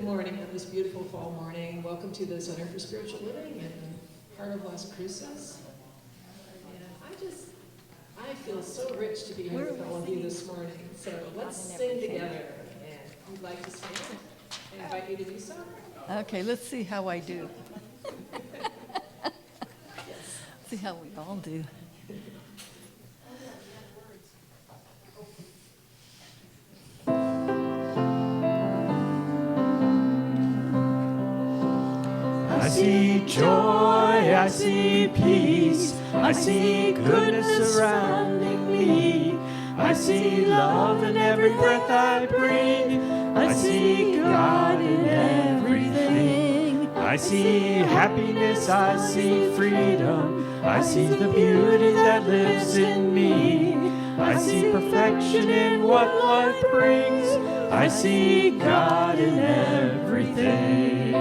Good morning on this beautiful fall morning. Welcome to the Center for Spiritual Living in the heart of Las Cruces. And I feel so rich to be here with all of you this morning. So let's sing together. And if you'd like to sing, I invite you to do so. Okay, let's see how I do. See how we all do. I see joy, I see peace, I see goodness surrounding me. I see love in every breath I breathe. I see God in everything. I see happiness, I see freedom. I see the beauty that lives in me. I see perfection in what life brings. I see God in everything.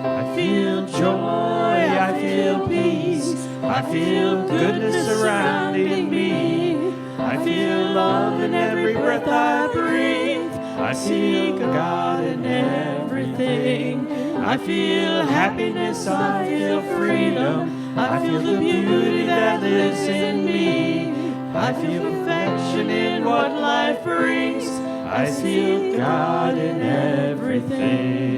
I feel joy, I feel peace, I feel goodness surrounding me. I feel love in every breath I breathe. I see God in everything. I feel happiness, I feel freedom. I feel the beauty that lives in me. I feel perfection in what life brings. I feel God in everything.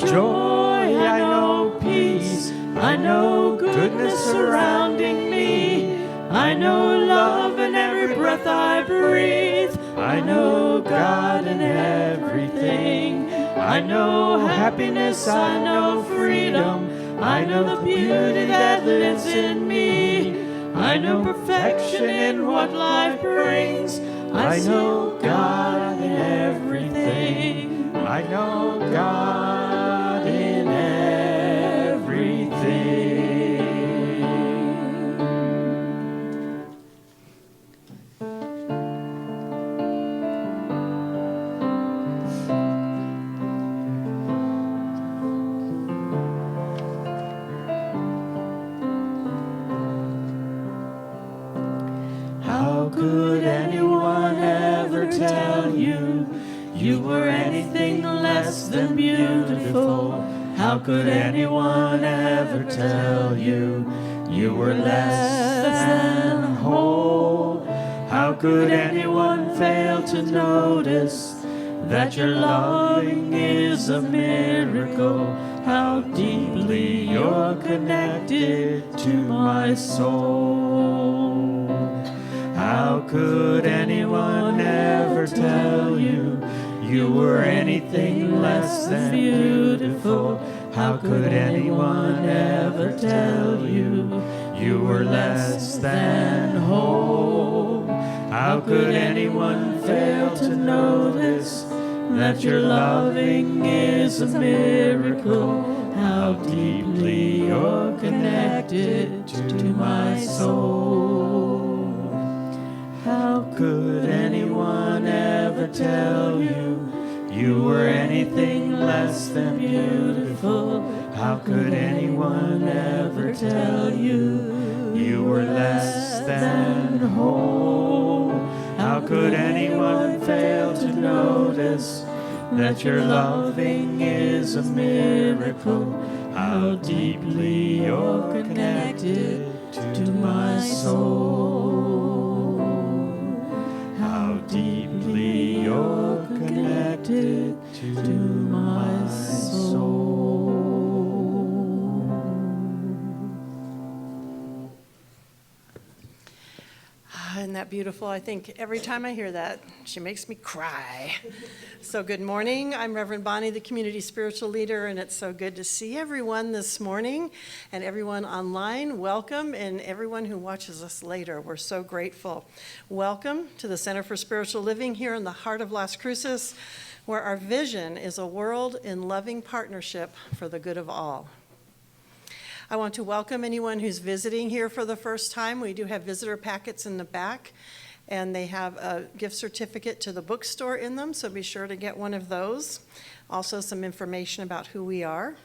Joy, I know peace, I know goodness surrounding me. I know love in every breath I breathe. I know God in everything. I know happiness, I know freedom. I know the beauty that lives in me. I know perfection in what life brings. I know God in everything. I know God in everything. How could anyone ever tell you you were anything less than beautiful? How could anyone ever tell you you were less than whole? How could anyone fail to notice that your loving is a miracle? How deeply you're connected to my soul. How could anyone ever tell you you were anything less than beautiful? How could anyone ever tell you you were less than whole? How could anyone fail to notice that your loving is a miracle? How deeply you're connected to my soul. How could anyone ever tell you you were anything less than beautiful? How could anyone ever tell you you were less than whole? How could anyone fail to notice that your loving is a miracle? How deeply you're connected to my soul. How deeply you're connected to my soul. Isn't that beautiful? I think every time I hear that, she makes me cry. So good morning. I'm Reverend Bonnie, the community spiritual leader, and it's so good to see everyone this morning and everyone online. Welcome, and everyone who watches us later. We're so grateful. Welcome to the Center for Spiritual Living here in the heart of Las Cruces, where our vision is a world in loving partnership for the good of all. I want to welcome anyone who's visiting here for the first time. We do have visitor packets in the back, and they have a gift certificate to the bookstore in them, so be sure to get one of those. Also, some information about who we are.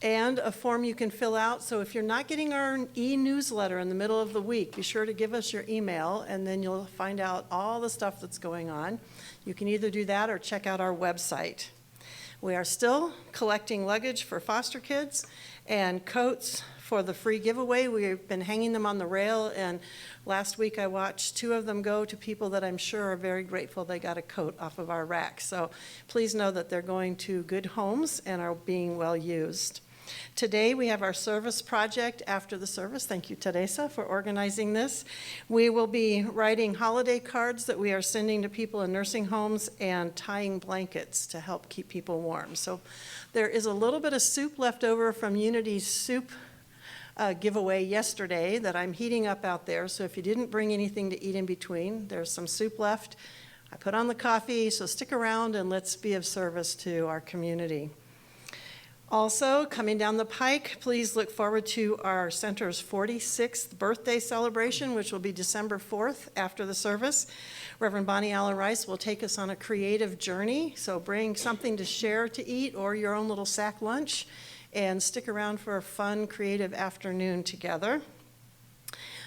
and a form you can fill out. So if you're not getting our e-newsletter in the middle of the week, be sure to give us your email, and then you'll find out all the stuff that's going on. You can either do that or check out our website. We are still collecting luggage for foster kids and coats for the free giveaway. We've been hanging them on the rail, and last week I watched 2 of them go to people that I'm sure are very grateful they got a coat off of our rack. So please know that they're going to good homes and are being well used. Today we have our service project after the service. Thank you, Teresa, for organizing this. We will be writing holiday cards that we are sending to people in nursing homes and tying blankets to help keep people warm. So there is a little bit of soup left over from Unity's soup giveaway yesterday that I'm heating up out there. So if you didn't bring anything to eat in between, there's some soup left. I put on the coffee, so stick around and let's be of service to our community. Also, coming down the pike, please look forward to our center's 46th birthday celebration, which will be December 4th after the service. Reverend Bonnie Allen Rice will take us on a creative journey, so bring something to share to eat or your own little sack lunch, and stick around for a fun, creative afternoon together.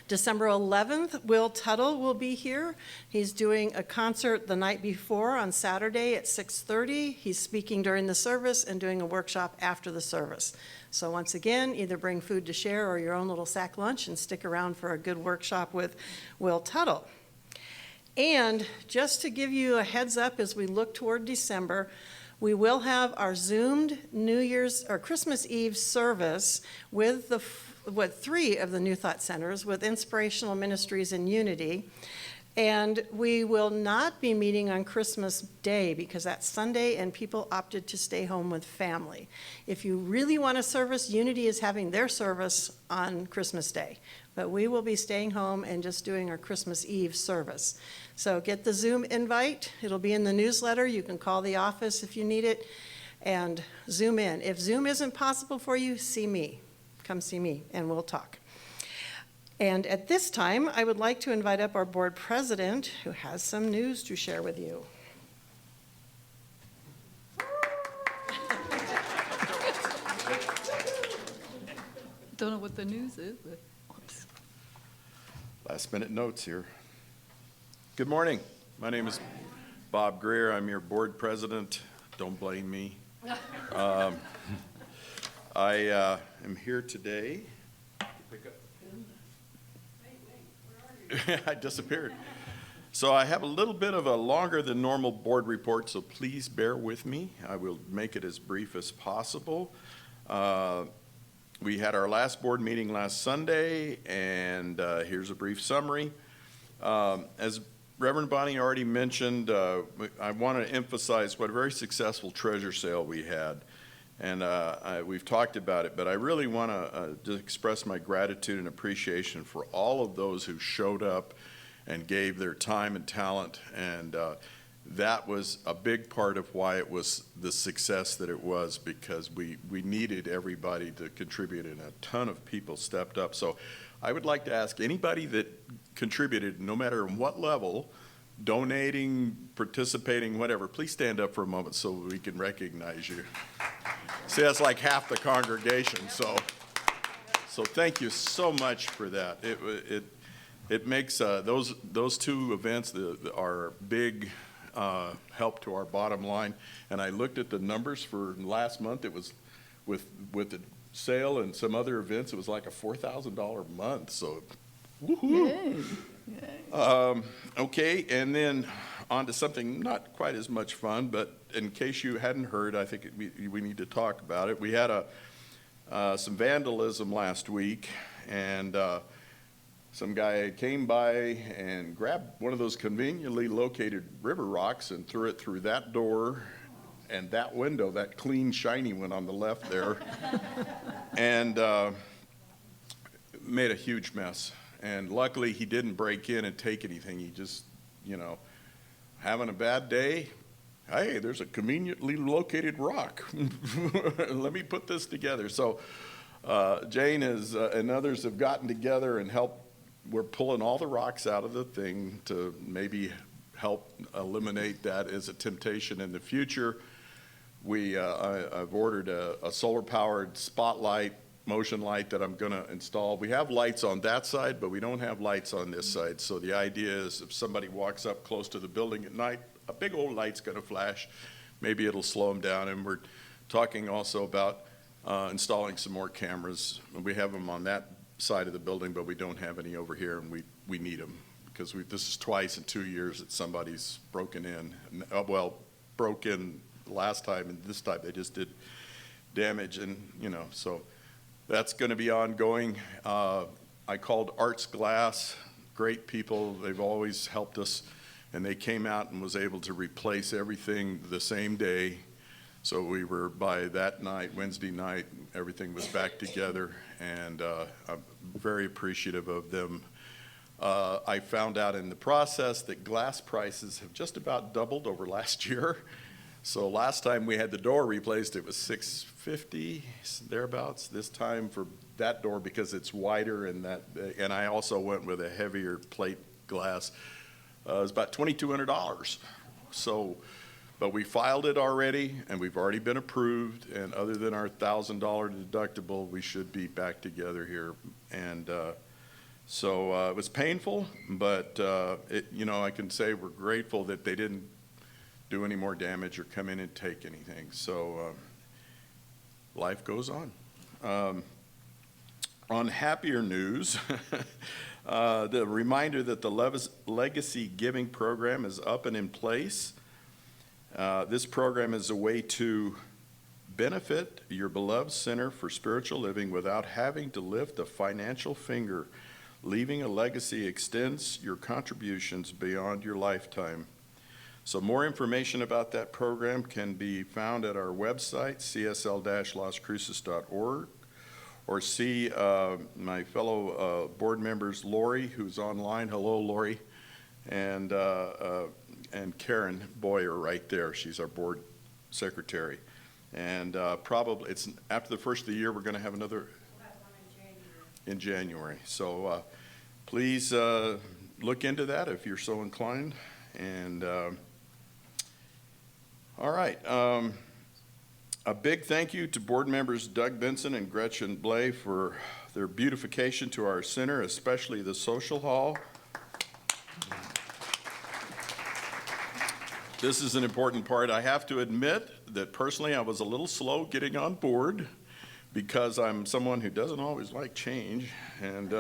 December 11th, Will Tuttle will be here. He's doing a concert the night before on Saturday at 6:30. He's speaking during the service and doing a workshop after the service. So once again, either bring food to share or your own little sack lunch and stick around for a good workshop with Will Tuttle. And just to give you a heads up as we look toward December, we will have our Zoomed New Year's or Christmas Eve service with 3 of the New Thought Centers with Inspirational Ministries and Unity. And we will not be meeting on Christmas Day because that's Sunday and people opted to stay home with family. If you really want a service, Unity is having their service on Christmas Day. But we will be staying home and just doing our Christmas Eve service. So get the Zoom invite. It'll be in the newsletter. You can call the office if you need it and Zoom in. If Zoom isn't possible for you, see me. Come see me and we'll talk. And at this time, I would like to invite up our board president who has some news to share with you. Don't know what the news is, but whoops. Last minute notes here. Good morning. My name is Bob Greer. I'm your board president. Don't blame me. I am here today. I disappeared. So I have a little bit of a longer than normal board report, so please bear with me. I will make it as brief as possible. We had our last board meeting last Sunday, and here's a brief summary. As Reverend Bonnie already mentioned, I want to emphasize what a very successful treasure sale we had. And we've talked about it, but I really want to express my gratitude and appreciation for all of those who showed up and gave their time and talent. And that was a big part of why it was the success that it was, because we needed everybody to contribute, and a ton of people stepped up. So I would like to ask anybody that contributed, no matter what level, donating, participating, whatever, please stand up for a moment so we can recognize you. See, that's like half the congregation, so thank you so much for that. It makes those 2 events are big help to our bottom line. And I looked at the numbers for last month. It was with the sale and some other events, it was like a $4,000 a month. So, woohoo! Yay. Okay, and then on to something not quite as much fun, but in case you hadn't heard, I think we need to talk about it. We had some vandalism last week, and some guy came by and grabbed one of those conveniently located river rocks and threw it through that door and that window, that clean, shiny one on the left there, and made a huge mess. And luckily, he didn't break in and take anything. He just, having a bad day. Hey, there's a conveniently located rock. Let me put this together. So Jane and others have gotten together and helped. We're pulling all the rocks out of the thing to maybe help eliminate that as a temptation in the future. I've ordered a solar-powered spotlight, motion light that I'm going to install. We have lights on that side, but we don't have lights on this side. So the idea is if somebody walks up close to the building at night, a big old light's going to flash. Maybe it'll slow them down. And we're talking also about installing some more cameras. We have them on that side of the building, but we don't have any over here, and we need them because this is twice in 2 years that somebody's broken in. Broke in last time, and this time they just did damage, and so that's going to be ongoing. I called Arts Glass, great people. They've always helped us, and they came out and was able to replace everything the same day. So we were, by that night, Wednesday night, everything was back together, and I'm very appreciative of them. I found out in the process that glass prices have just about doubled over last year. So last time we had the door replaced, it was $650, thereabouts. This time for that door, because it's wider and I also went with a heavier plate glass, it was about $2,200. So, but we filed it already, and we've already been approved, and other than our $1,000 deductible, we should be back together here. And so it was painful, but I can say we're grateful that they didn't do any more damage or come in and take anything. So life goes on. On happier news, the reminder that the Legacy Giving Program is up and in place. This program is a way to benefit your beloved Center for Spiritual Living without having to lift a financial finger. Leaving a legacy extends your contributions beyond your lifetime. So more information about that program can be found at our website, csl-lascruces.org, or see my fellow board members, Lori, who's online. Hello, Lori, and Karen Boyer right there. She's our board secretary. And probably it's after the first of the year, we're going to have another in January. So please look into that if you're so inclined. And all right. A big thank you to board members Doug Benson and Gretchen Blay for their beautification to our center, especially the social hall. This is an important part. I have to admit that personally I was a little slow getting on board because I'm someone who doesn't always like change. And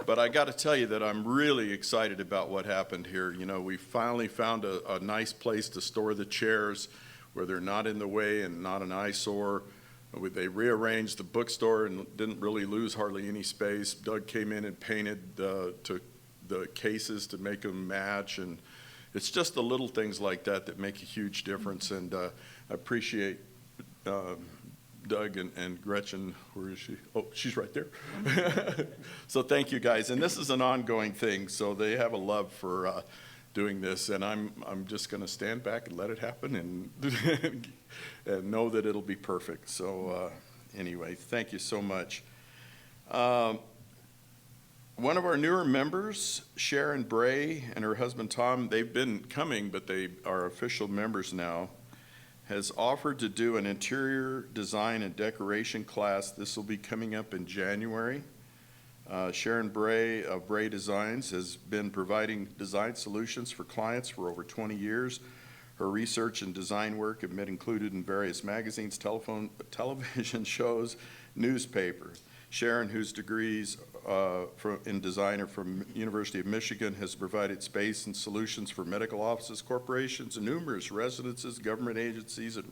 but I got to tell you that I'm really excited about what happened here. We finally found a nice place to store the chairs where they're not in the way and not an eyesore. They rearranged the bookstore and didn't really lose hardly any space. Doug came in and painted the cases to make them match, and it's just the little things like that make a huge difference. And I appreciate Doug and Gretchen. Where is she? Oh, she's right there. So thank you guys. And this is an ongoing thing, so they have a love for doing this, and I'm just going to stand back and let it happen and and know that it'll be perfect. So anyway, thank you so much. One of our newer members, Sharon Bray, and her husband Tom, they've been coming, but they are official members now, has offered to do an interior design and decoration class. This will be coming up in January. Sharon Bray of Bray Designs has been providing design solutions for clients for over 20 years. Her research and design work have been included in various magazines, television shows, newspapers. Sharon, whose degrees in design are from University of Michigan, has provided space and solutions for medical offices, corporations, and numerous residences, government agencies, and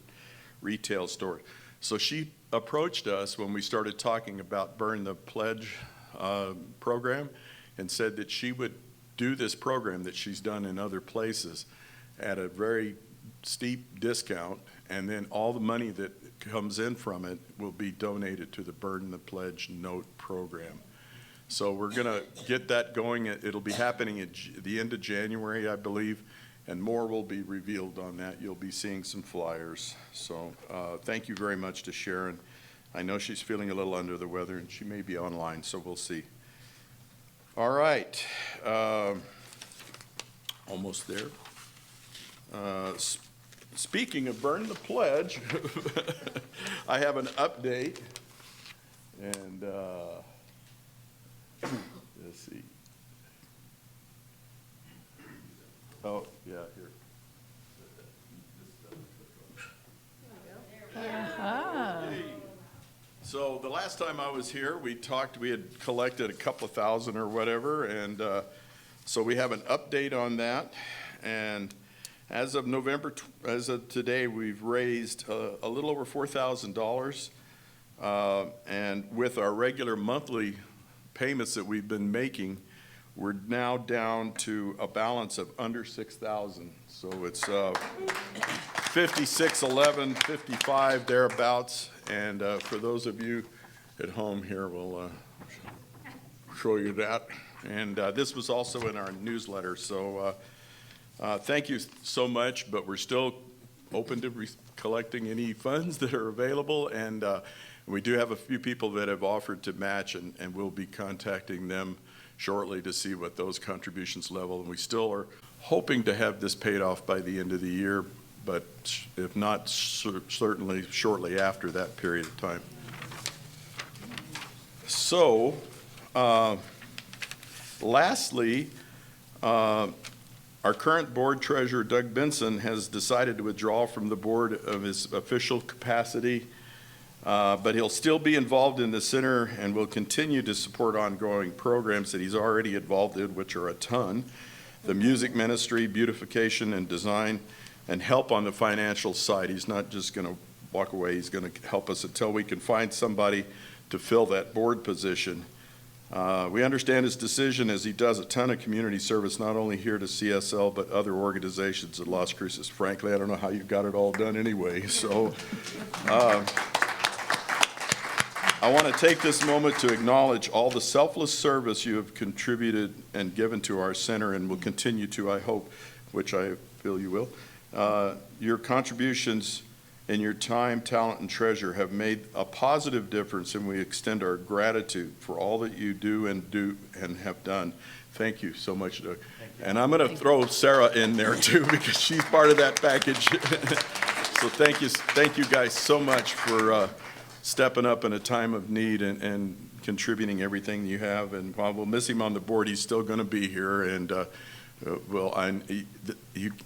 retail stores. So she approached us when we started talking about Burn the Pledge program and said that she would do this program that she's done in other places at a very steep discount, and then all the money that comes in from it will be donated to the Burn the Pledge Note program. So we're going to get that going. It'll be happening at the end of January, I believe, and more will be revealed on that. You'll be seeing some flyers. So thank you very much to Sharon. I know she's feeling a little under the weather, and she may be online, so we'll see. All right. Almost there. speaking of burn the pledge, I have an update. And let's see. Oh, yeah, here. So the last time I was here, we had collected a couple of thousand or whatever, and so we have an update on that. And as of today, we've raised a little over $4,000. And with our regular monthly payments that we've been making, we're now down to a balance of under 6,000. So it's 5611, 55 thereabouts. And for those of you at home here, we'll show you that. And this was also in our newsletter. So thank you so much, but we're still open to collecting any funds that are available. And we do have a few people that have offered to match, and we'll be contacting them shortly to see what those contributions level. And we still are hoping to have this paid off by the end of the year, but if not, certainly shortly after that period of time. So, lastly, our current board treasurer, Doug Benson, has decided to withdraw from the board of his official capacity, but he'll still be involved in the center and will continue to support ongoing programs that he's already involved in, which are a ton: the music ministry, beautification and design, and help on the financial side. He's not just going to walk away. He's going to help us until we can find somebody to fill that board position. We understand his decision, as he does a ton of community service, not only here to CSL, but other organizations at Las Cruces. Frankly, I don't know how you got it all done anyway. So I want to take this moment to acknowledge all the selfless service you have contributed and given to our center, and will continue to, I hope, which I feel you will. Your contributions and your time, talent, and treasure have made a positive difference, and we extend our gratitude for all that you do and have done. Thank you so much, Doug. And I'm going to throw Sarah in there too, because she's part of that package. So thank you guys so much for stepping up in a time of need and contributing everything you have. And while we'll miss him on the board, he's still going to be here. And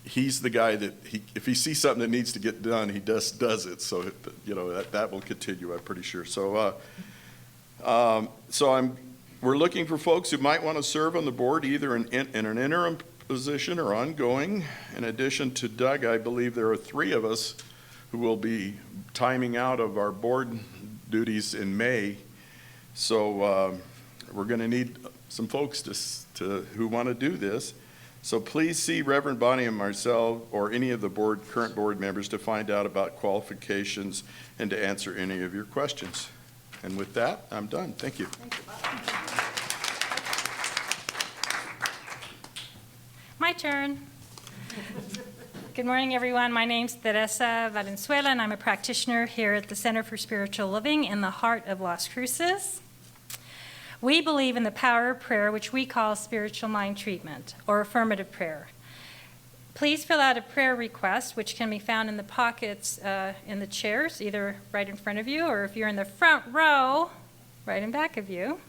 he's the guy that if he sees something that needs to get done, he does it. So that will continue, I'm pretty sure. So we're looking for folks who might want to serve on the board, either in an interim position or ongoing. In addition to Doug, I believe there are 3 of us who will be timing out of our board duties in May. So we're going to need some folks who want to do this. So please see Reverend Bonnie and myself, or any of the current board members, to find out about qualifications and to answer any of your questions. And with that, I'm done. Thank you. My turn. Good morning, everyone. My name's Teresa Valenzuela, and I'm a practitioner here at the Center for Spiritual Living in the heart of Las Cruces. We believe in the power of prayer, which we call spiritual mind treatment, or affirmative prayer. Please fill out a prayer request, which can be found in the pockets in the chairs, either right in front of you, or if you're in the front row, right in back of you.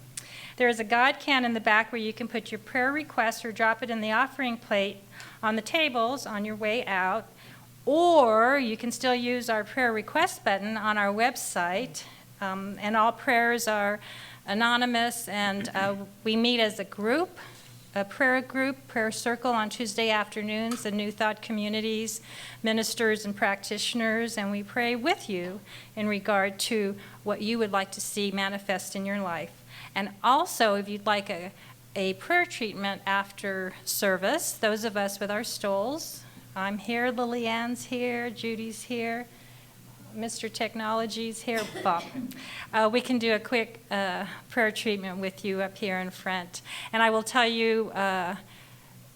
There is a God can in the back where you can put your prayer request or drop it in the offering plate on the tables on your way out, or you can still use our prayer request button on our website, and all prayers are anonymous, and we meet as a group, a prayer circle on Tuesday afternoons, the New Thought communities, ministers and practitioners, and we pray with you in regard to what you would like to see manifest in your life. And also, if you'd like a prayer treatment after service, those of us with our stoles, I'm here, Lilianne's here, Judy's here, Mr. Technology's here, Bob. We can do a quick prayer treatment with you up here in front. And I will tell you,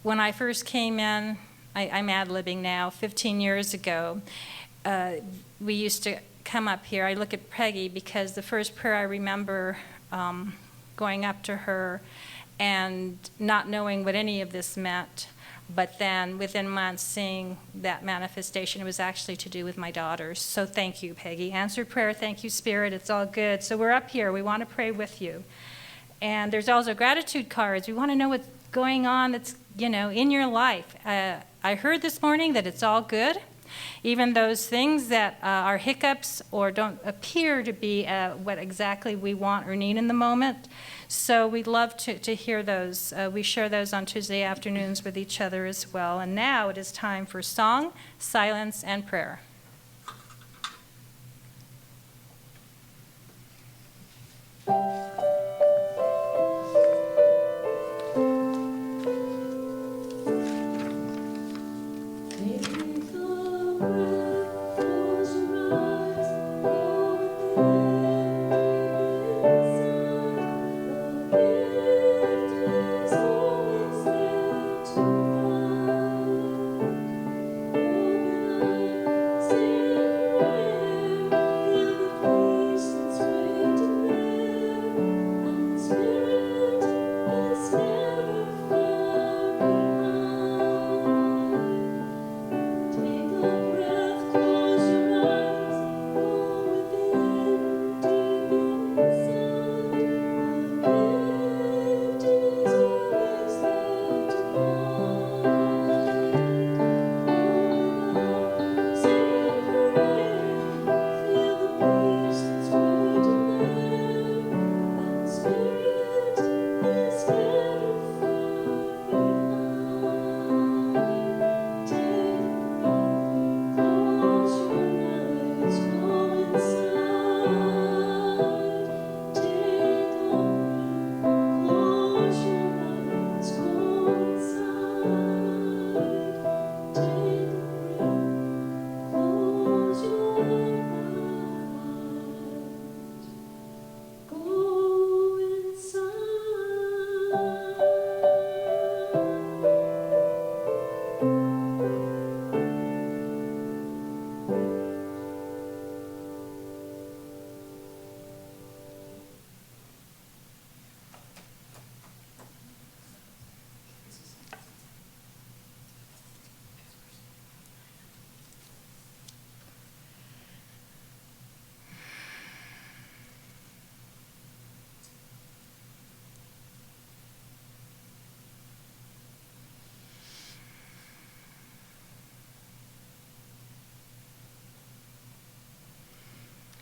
when I first came in, I'm ad-libbing now, 15 years ago, we used to come up here. I look at Peggy because the first prayer I remember going up to her and not knowing what any of this meant, But then within months, seeing that manifestation, it was actually to do with my daughters. So thank you, Peggy. Answered prayer. Thank you, Spirit. It's all good. So we're up here. We want to pray with you. And there's also gratitude cards. We want to know what's going on that's, in your life. I heard this morning that it's all good. Even those things that are hiccups or don't appear to be what exactly we want or need in the moment. So we'd love to hear those. We share those on Tuesday afternoons with each other as well. And now it is time for song, silence, and prayer.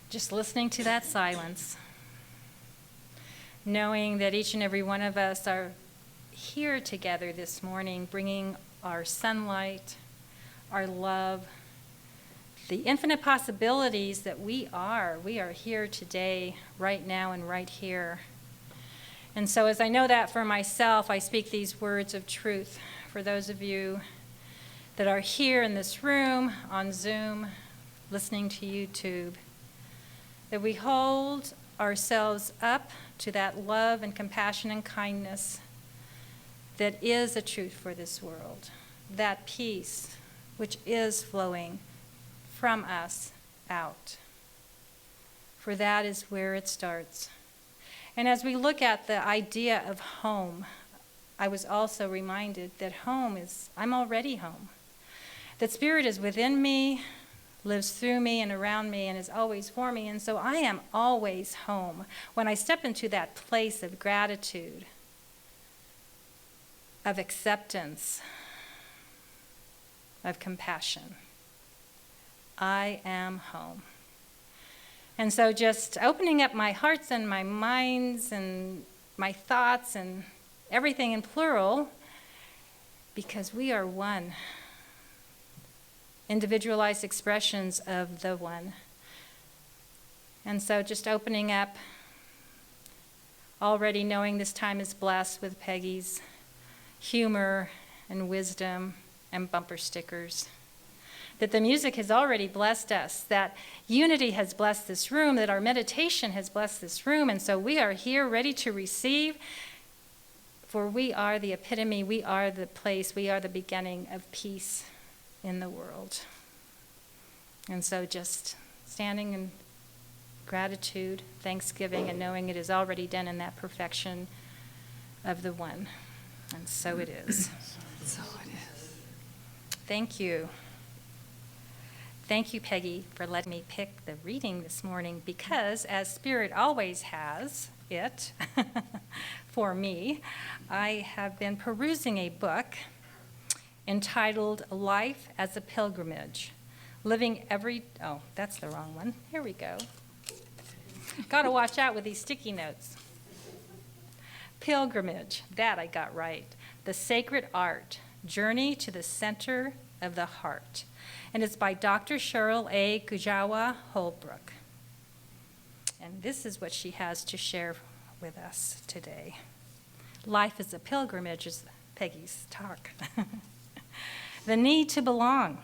Just listening to that silence, knowing that each and every one of us are here together this morning, bringing our sunlight, our love, the infinite possibilities that we are here today, right now and right here. And so as I know that for myself, I speak these words of truth for those of you that are here in this room, on Zoom, listening to YouTube, that we hold ourselves up to that love and compassion and kindness that is a truth for this world, that peace which is flowing from us out. For that is where it starts. And as we look at the idea of home, I was also reminded that I'm already home. That Spirit is within me, lives through me and around me, and is always for me. And so I am always home. When I step into that place of gratitude, of acceptance, of compassion, I am home. And so just opening up my hearts and my minds and my thoughts and everything in plural, because we are one. Individualized expressions of the one. And so just opening up, already knowing this time is blessed with Peggy's humor and wisdom and bumper stickers. That the music has already blessed us, that unity has blessed this room, that our meditation has blessed this room, and so we are here ready to receive, for we are the epitome, we are the place, we are the beginning of peace in the world. And so just standing in gratitude, thanksgiving, and knowing it is already done in that perfection of the one. And so it is. So it is. Thank you. Thank you, Peggy, for letting me pick the reading this morning because, as Spirit always has it for me, I have been perusing a book entitled Life as a Pilgrimage. Oh, that's the wrong one. Here we go. Got to watch out with these sticky notes. Pilgrimage, that I got right. The Sacred Art, Journey to the Center of the Heart. And it's by Dr. Cheryl A. Gujawa Holbrook. And this is what she has to share with us today. Life as a pilgrimage is Peggy's talk. The need to belong.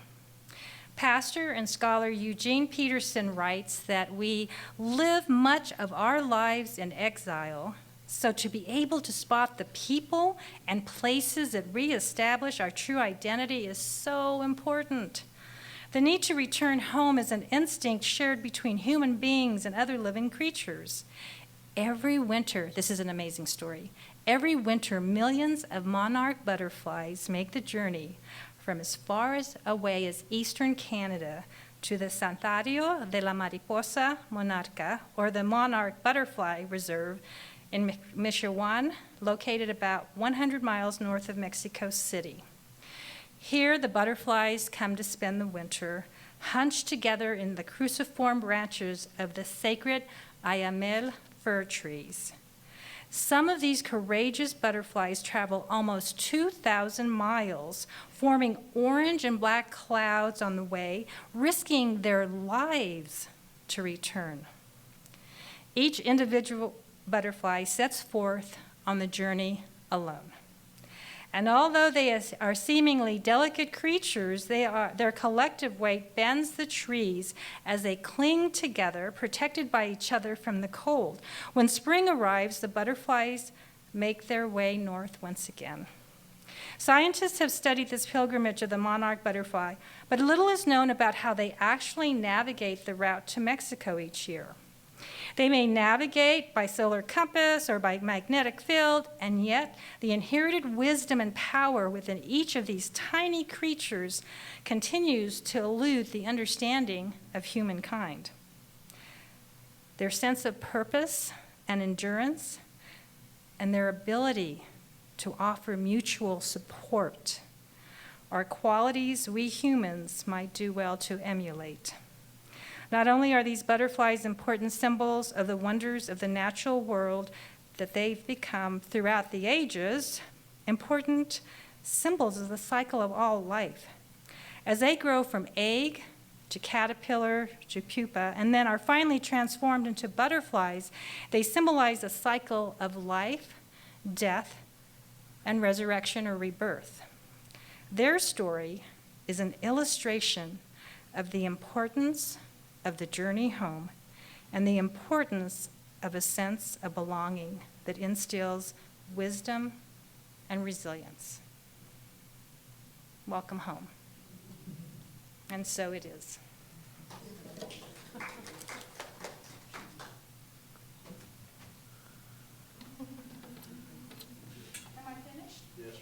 Pastor and scholar Eugene Peterson writes that we live much of our lives in exile, so to be able to spot the people and places that reestablish our true identity is so important. The need to return home is an instinct shared between human beings and other living creatures. Every winter, this is an amazing story, every winter millions of monarch butterflies make the journey from as far away as eastern Canada to the Santuario de la Mariposa Monarca, or the Monarch Butterfly Reserve in Michoacan, located about 100 miles north of Mexico City. Here, the butterflies come to spend the winter, hunched together in the cruciform branches of the sacred Ayamel fir trees. Some of these courageous butterflies travel almost 2,000 miles, forming orange and black clouds on the way, risking their lives to return. Each individual butterfly sets forth on the journey alone. And although they are seemingly delicate creatures, their collective weight bends the trees as they cling together, protected by each other from the cold. When spring arrives, the butterflies make their way north once again. Scientists have studied this pilgrimage of the monarch butterfly, but little is known about how they actually navigate the route to Mexico each year. They may navigate by solar compass or by magnetic field, and yet the inherited wisdom and power within each of these tiny creatures continues to elude the understanding of humankind. Their sense of purpose and endurance and their ability to offer mutual support are qualities we humans might do well to emulate. Not only are these butterflies important symbols of the wonders of the natural world that they've become throughout the ages, important symbols of the cycle of all life. As they grow from egg to caterpillar to pupa, and then are finally transformed into butterflies, they symbolize a cycle of life, death, and resurrection or rebirth. Their story is an illustration of the importance of the journey home and the importance of a sense of belonging that instills wisdom and resilience. Welcome home. And so it is. Am I finished? Yes.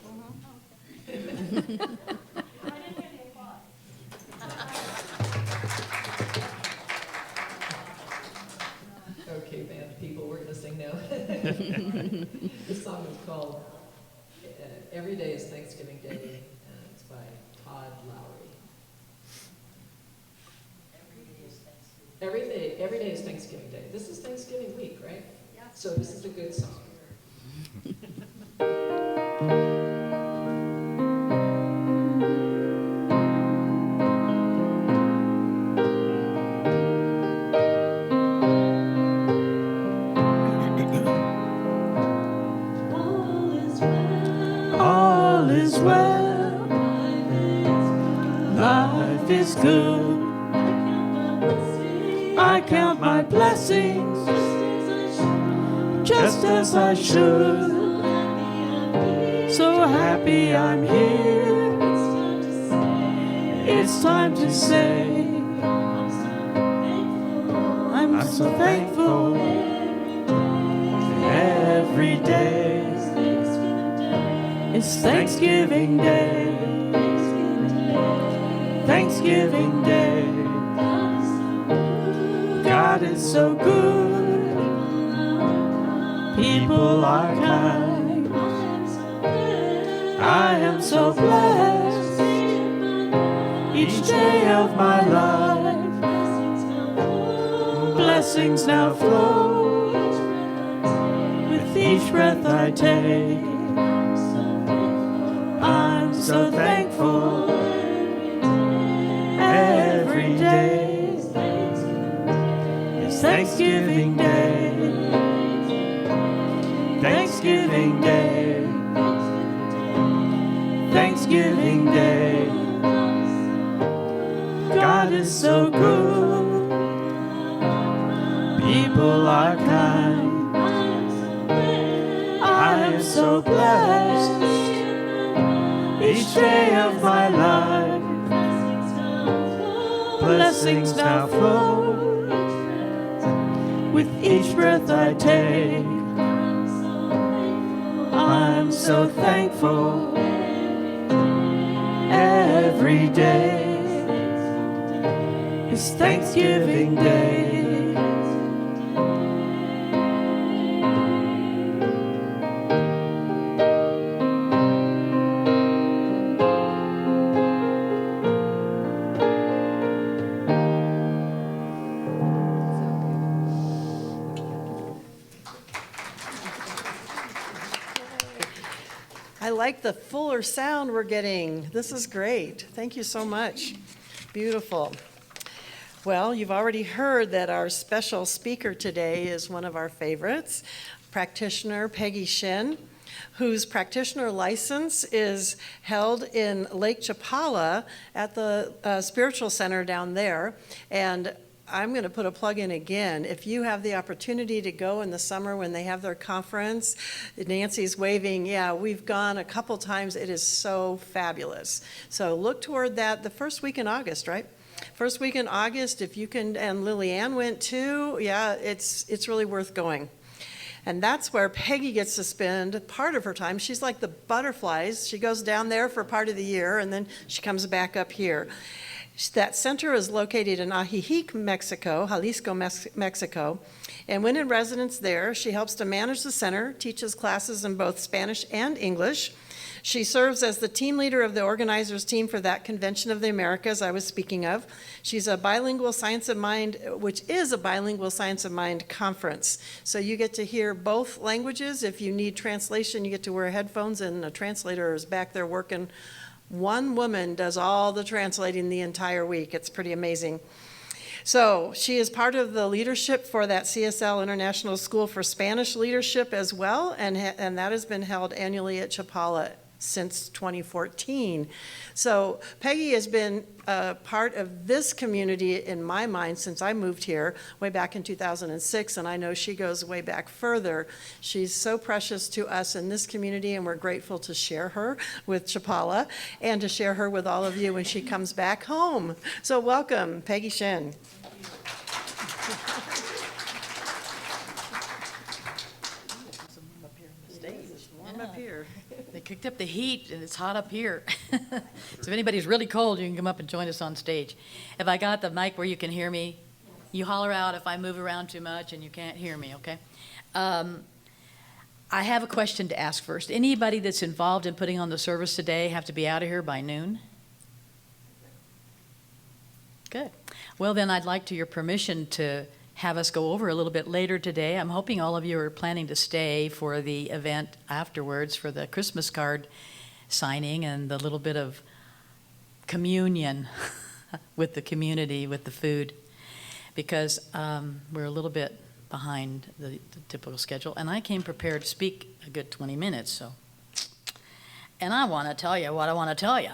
Okay. I didn't hear the applause. Okay, band people, we're going to sing now. This song is called Every Day is Thanksgiving Day, and it's by Todd Lowry. Every day is Thanksgiving Day. This is Thanksgiving week, right? Yeah. So this is a good song. All is well, life is good. I count my blessings just as I should. So happy I'm here. It's time to say I'm so thankful every day. It's Thanksgiving Day. Thanksgiving Day. God is so good. People are kind. I am so blessed. Each day of my life, blessings now flow. With each breath I take, I'm so thankful. Every day is Thanksgiving Day. Thanksgiving Day. Thanksgiving Day. God is so good. People are kind. I am so blessed. Each day of my life, blessings now flow. With each breath I take, I'm so thankful. Every day is Thanksgiving Day. I like the fuller sound we're getting. This is great. Thank you so much. Beautiful. Well, you've already heard that our special speaker today is one of our favorites, practitioner Peggy Shinn, whose practitioner license is held in Lake Chapala at the Spiritual Center down there. And I'm going to put a plug in again. If you have the opportunity to go in the summer when they have their conference, Nancy's waving, yeah, we've gone a couple times. It is so fabulous. So look toward that the first week in August, right? First week in August, if you can, and Lily Ann went too, yeah, it's really worth going. And that's where Peggy gets to spend part of her time. She's like the butterflies. She goes down there for part of the year, and then she comes back up here. That center is located in Ajijic, Mexico, Jalisco, Mexico. And when in residence there, she helps to manage the center, teaches classes in both Spanish and English. She serves as the team leader of the organizers team for that Convention of the Americas I was speaking of. She's a bilingual Science of Mind, which is a bilingual Science of Mind conference. So you get to hear both languages. If you need translation, you get to wear headphones, and a translator is back there working. One woman does all the translating the entire week. It's pretty amazing. So she is part of the leadership for that CSL International School for Spanish Leadership as well, and that has been held annually at Chapala since 2014. So Peggy has been a part of this community in my mind since I moved here way back in 2006, and I know she goes way back further. She's so precious to us in this community, and we're grateful to share her with Chapala and to share her with all of you when she comes back home. So welcome, Peggy Shinn. Warm up here. They kicked up the heat, and it's hot up here. So if anybody's really cold, you can come up and join us on stage. Have I got the mic where you can hear me? You holler out if I move around too much and you can't hear me, okay? I have a question to ask first. Anybody that's involved in putting on the service today have to be out of here by noon? Good. Well, then I'd like your permission to have us go over a little bit later today. I'm hoping all of you are planning to stay for the event afterwards for the Christmas card signing and the little bit of communion with the community, with the food, because we're a little bit behind the typical schedule. And I came prepared to speak a good 20 minutes, so. And I want to tell you what I want to tell you.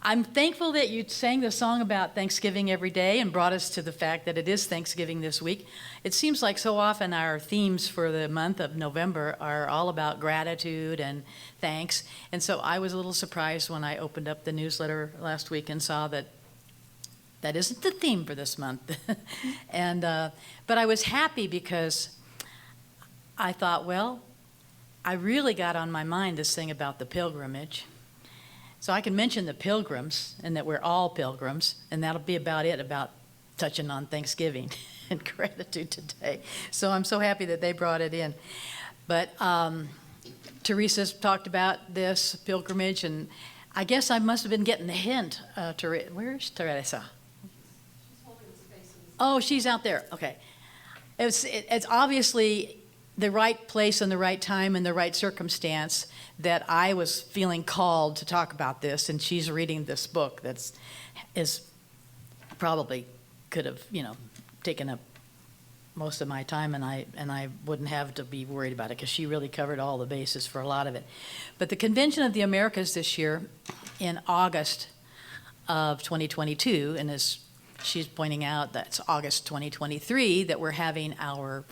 I'm thankful that you sang the song about Thanksgiving every day and brought us to the fact that it is Thanksgiving this week. It seems like so often our themes for the month of November are all about gratitude and thanks. And so I was a little surprised when I opened up the newsletter last week and saw that that isn't the theme for this month. But I was happy because I thought, well, I really got on my mind this thing about the pilgrimage. So I can mention the pilgrims and that we're all pilgrims, and that'll be about it, about touching on Thanksgiving and gratitude today. So I'm so happy that they brought it in. But Teresa's talked about this pilgrimage, and I guess I must have been getting the hint. Where's Teresa? Oh, she's out there. Okay. It's obviously the right place and the right time and the right circumstance that I was feeling called to talk about this, and she's reading this book is probably could have, taken up most of my time, and I wouldn't have to be worried about it because she really covered all the bases for a lot of it. But the Convention of the Americas this year in August of 2022, and as she's pointing out, that's August 2023 that we're having our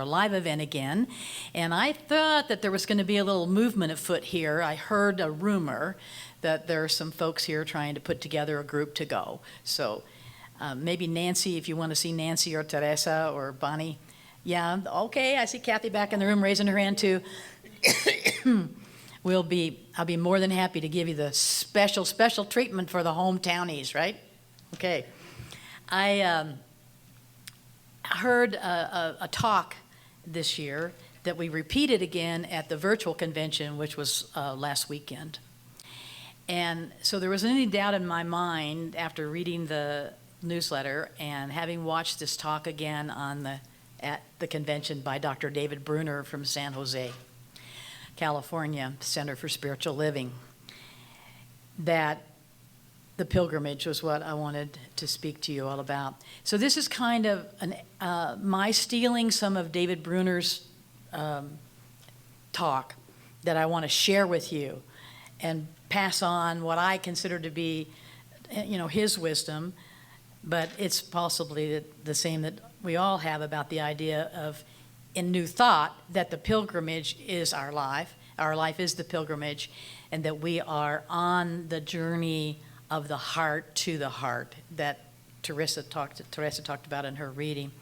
live event again. And I thought that there was going to be a little movement afoot here. I heard a rumor that there are some folks here trying to put together a group to go. So maybe Nancy, if you want to see Nancy or Teresa or Bonnie. Yeah, okay, I see Kathy back in the room raising her hand too. I'll be more than happy to give you the special treatment for the hometownies, right? Okay. I heard a talk this year that we repeated again at the virtual convention, which was last weekend. And so there wasn't any doubt in my mind after reading the newsletter and having watched this talk again at the convention by Dr. David Bruner from San Jose, California, Center for Spiritual Living, that the pilgrimage was what I wanted to speak to you all about. So this is kind of my stealing some of David Bruner's talk that I want to share with you and pass on what I consider to be, his wisdom, but it's possibly the same that we all have about the idea of, in New Thought, that the pilgrimage is our life is the pilgrimage, and that we are on the journey of the heart to the heart that Teresa talked about in her reading.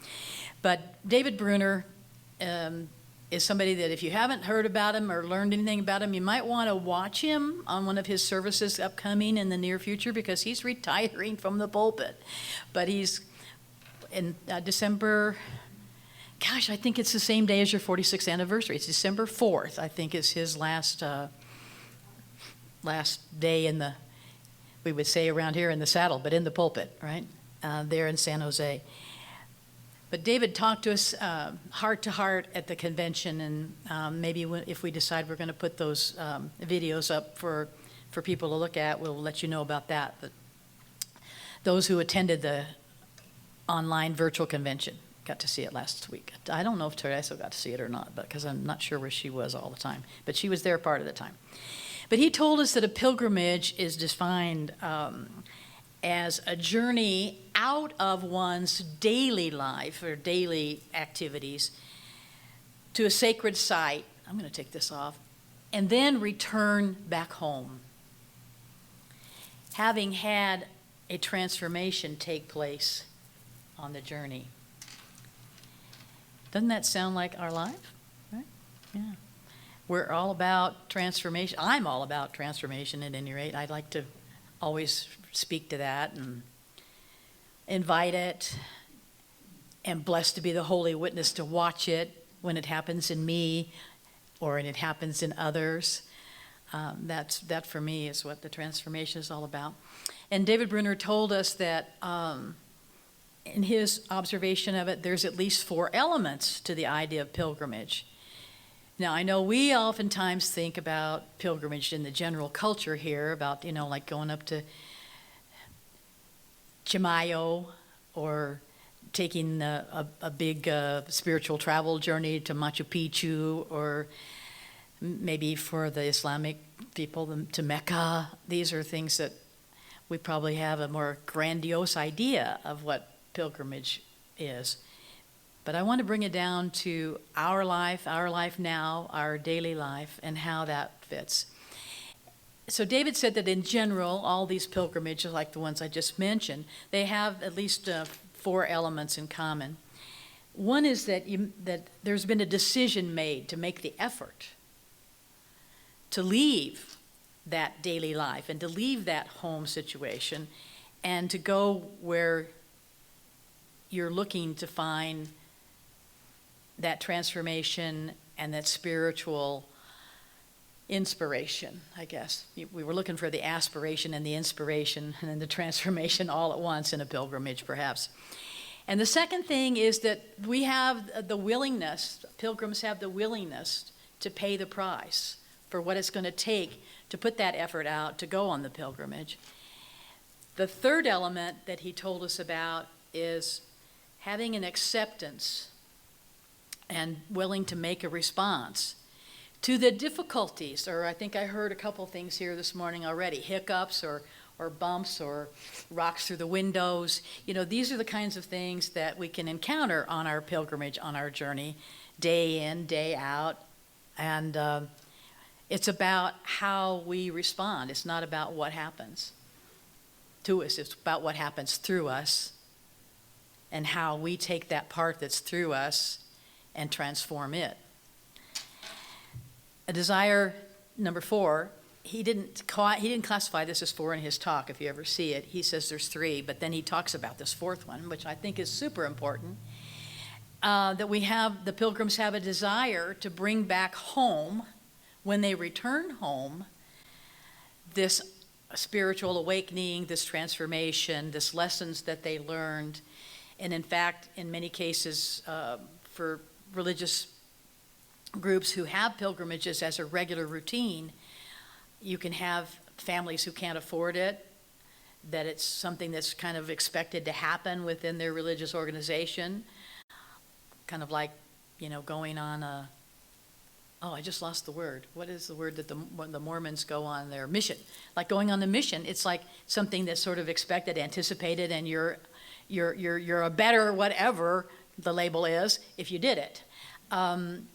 But David Bruner is somebody that if you haven't heard about him or learned anything about him, you might want to watch him on one of his services upcoming in the near future, because he's retiring from the pulpit. But he's in December, I think it's the same day as your 46th anniversary. It's December 4th, I think, is his last day in the, we would say around here, in the saddle, but in the pulpit, right? There in San Jose. But David talked to us heart to heart at the convention, and maybe if we decide we're going to put those videos up for people to look at, we'll let you know about that. But those who attended the online virtual convention got to see it last week. I don't know if Teresa got to see it or not, because I'm not sure where she was all the time, but she was there part of the time. But he told us that a pilgrimage is defined as a journey out of one's daily life or daily activities to a sacred site. I'm going to take this off. And then return back home, having had a transformation take place on the journey. Doesn't that sound like our life? Right? Yeah. We're all about transformation. I'm all about transformation at any rate. I'd like to always speak to that and invite it, and blessed to be the holy witness to watch it when it happens in me or when it happens in others. That for me is what the transformation is all about. And David Bruner told us that in his observation of it, there's at least 4 elements to the idea of pilgrimage. Now, I know we oftentimes think about pilgrimage in the general culture here, about, like going up to Chimayo, or taking a big spiritual travel journey to Machu Picchu, or maybe for the Islamic people to Mecca. These are things that we probably have a more grandiose idea of what pilgrimage is. But I want to bring it down to our life now, our daily life, and how that fits. So David said that in general, all these pilgrimages, like the ones I just mentioned, they have at least 4 elements in common. One is that there's been a decision made to make the effort to leave that daily life and to leave that home situation and to go where you're looking to find that transformation and that spiritual inspiration, I guess. We were looking for the aspiration and the inspiration and then the transformation all at once in a pilgrimage, perhaps. And the second thing is that we have the willingness, pilgrims have the willingness to pay the price for what it's going to take to put that effort out to go on the pilgrimage. The third element that he told us about is having an acceptance and willing to make a response to the difficulties, or I think I heard a couple things here this morning already, hiccups or bumps or rocks through the windows. You know, these are the kinds of things that we can encounter on our pilgrimage, on our journey, day in, day out. And it's about how we respond. It's not about what happens to us. It's about what happens through us and how we take that part that's through us and transform it. A desire number 4, he didn't classify this as 4 in his talk, if you ever see it. He says there's 3, but then he talks about this 4th one, which I think is super important, that the pilgrims have a desire to bring back home, when they return home, this spiritual awakening, this transformation, this lessons that they learned. And in fact, in many cases, for religious groups who have pilgrimages as a regular routine, you can have families who can't afford it, that it's something that's kind of expected to happen within their religious organization, kind of like, going on I just lost the word. What is the word that when the Mormons go on their mission? Like going on the mission, it's like something that's sort of expected, anticipated, and you're a better whatever the label is if you did it. And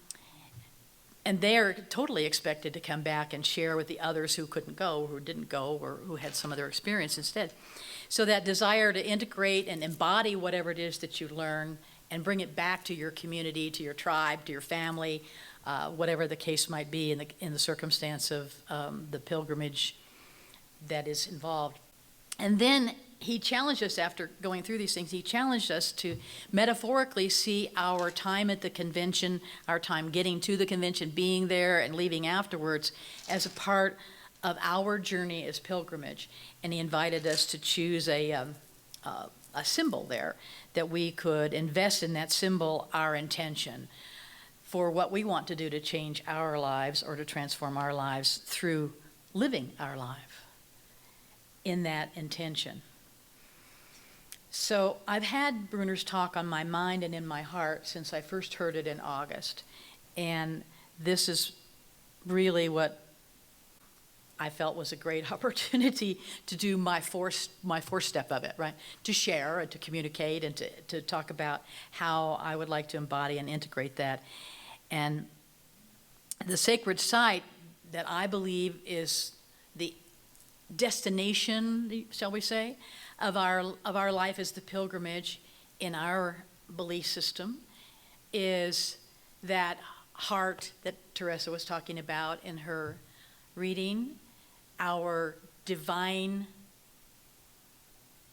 they're totally expected to come back and share with the others who couldn't go, who didn't go, or who had some other experience instead. So that desire to integrate and embody whatever it is that you learn and bring it back to your community, to your tribe, to your family, whatever the case might be in the circumstance of the pilgrimage that is involved. And then he challenged us, after going through these things, he challenged us to metaphorically see our time at the convention, our time getting to the convention, being there and leaving afterwards, as a part of our journey as pilgrimage. And he invited us to choose a symbol there, that we could invest in that symbol our intention for what we want to do to change our lives or to transform our lives through living our life in that intention. So I've had Bruner's talk on my mind and in my heart since I first heard it in August. And this is really what I felt was a great opportunity to do my fourth step of it, right? To share and to communicate and to talk about how I would like to embody and integrate that. And the sacred site that I believe is the destination, shall we say, of our life as the pilgrimage in our belief system is that heart that Teresa was talking about in her reading, our divine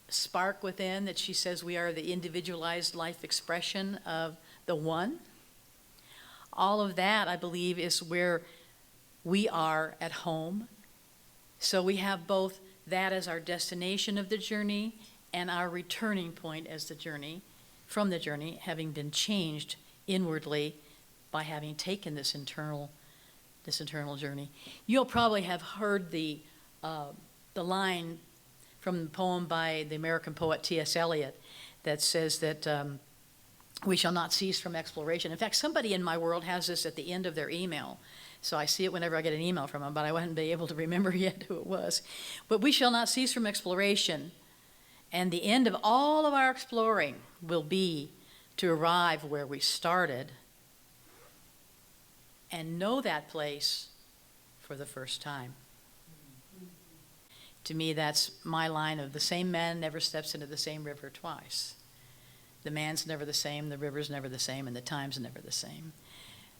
spark within, that she says we are the individualized life expression of the one. All of that, I believe, is where we are at home. So we have both that as our destination of the journey and our returning point as the journey, from the journey, having been changed inwardly by having taken this internal journey. You'll probably have heard the line from the poem by the American poet T.S. Eliot that says that we shall not cease from exploration. In fact, somebody in my world has this at the end of their email. So I see it whenever I get an email from them, but I wouldn't be able to remember yet who it was. But we shall not cease from exploration. And the end of all of our exploring will be to arrive where we started and know that place for the first time. To me, that's my line of the same man never steps into the same river twice. The man's never the same, the river's never the same, and the time's never the same.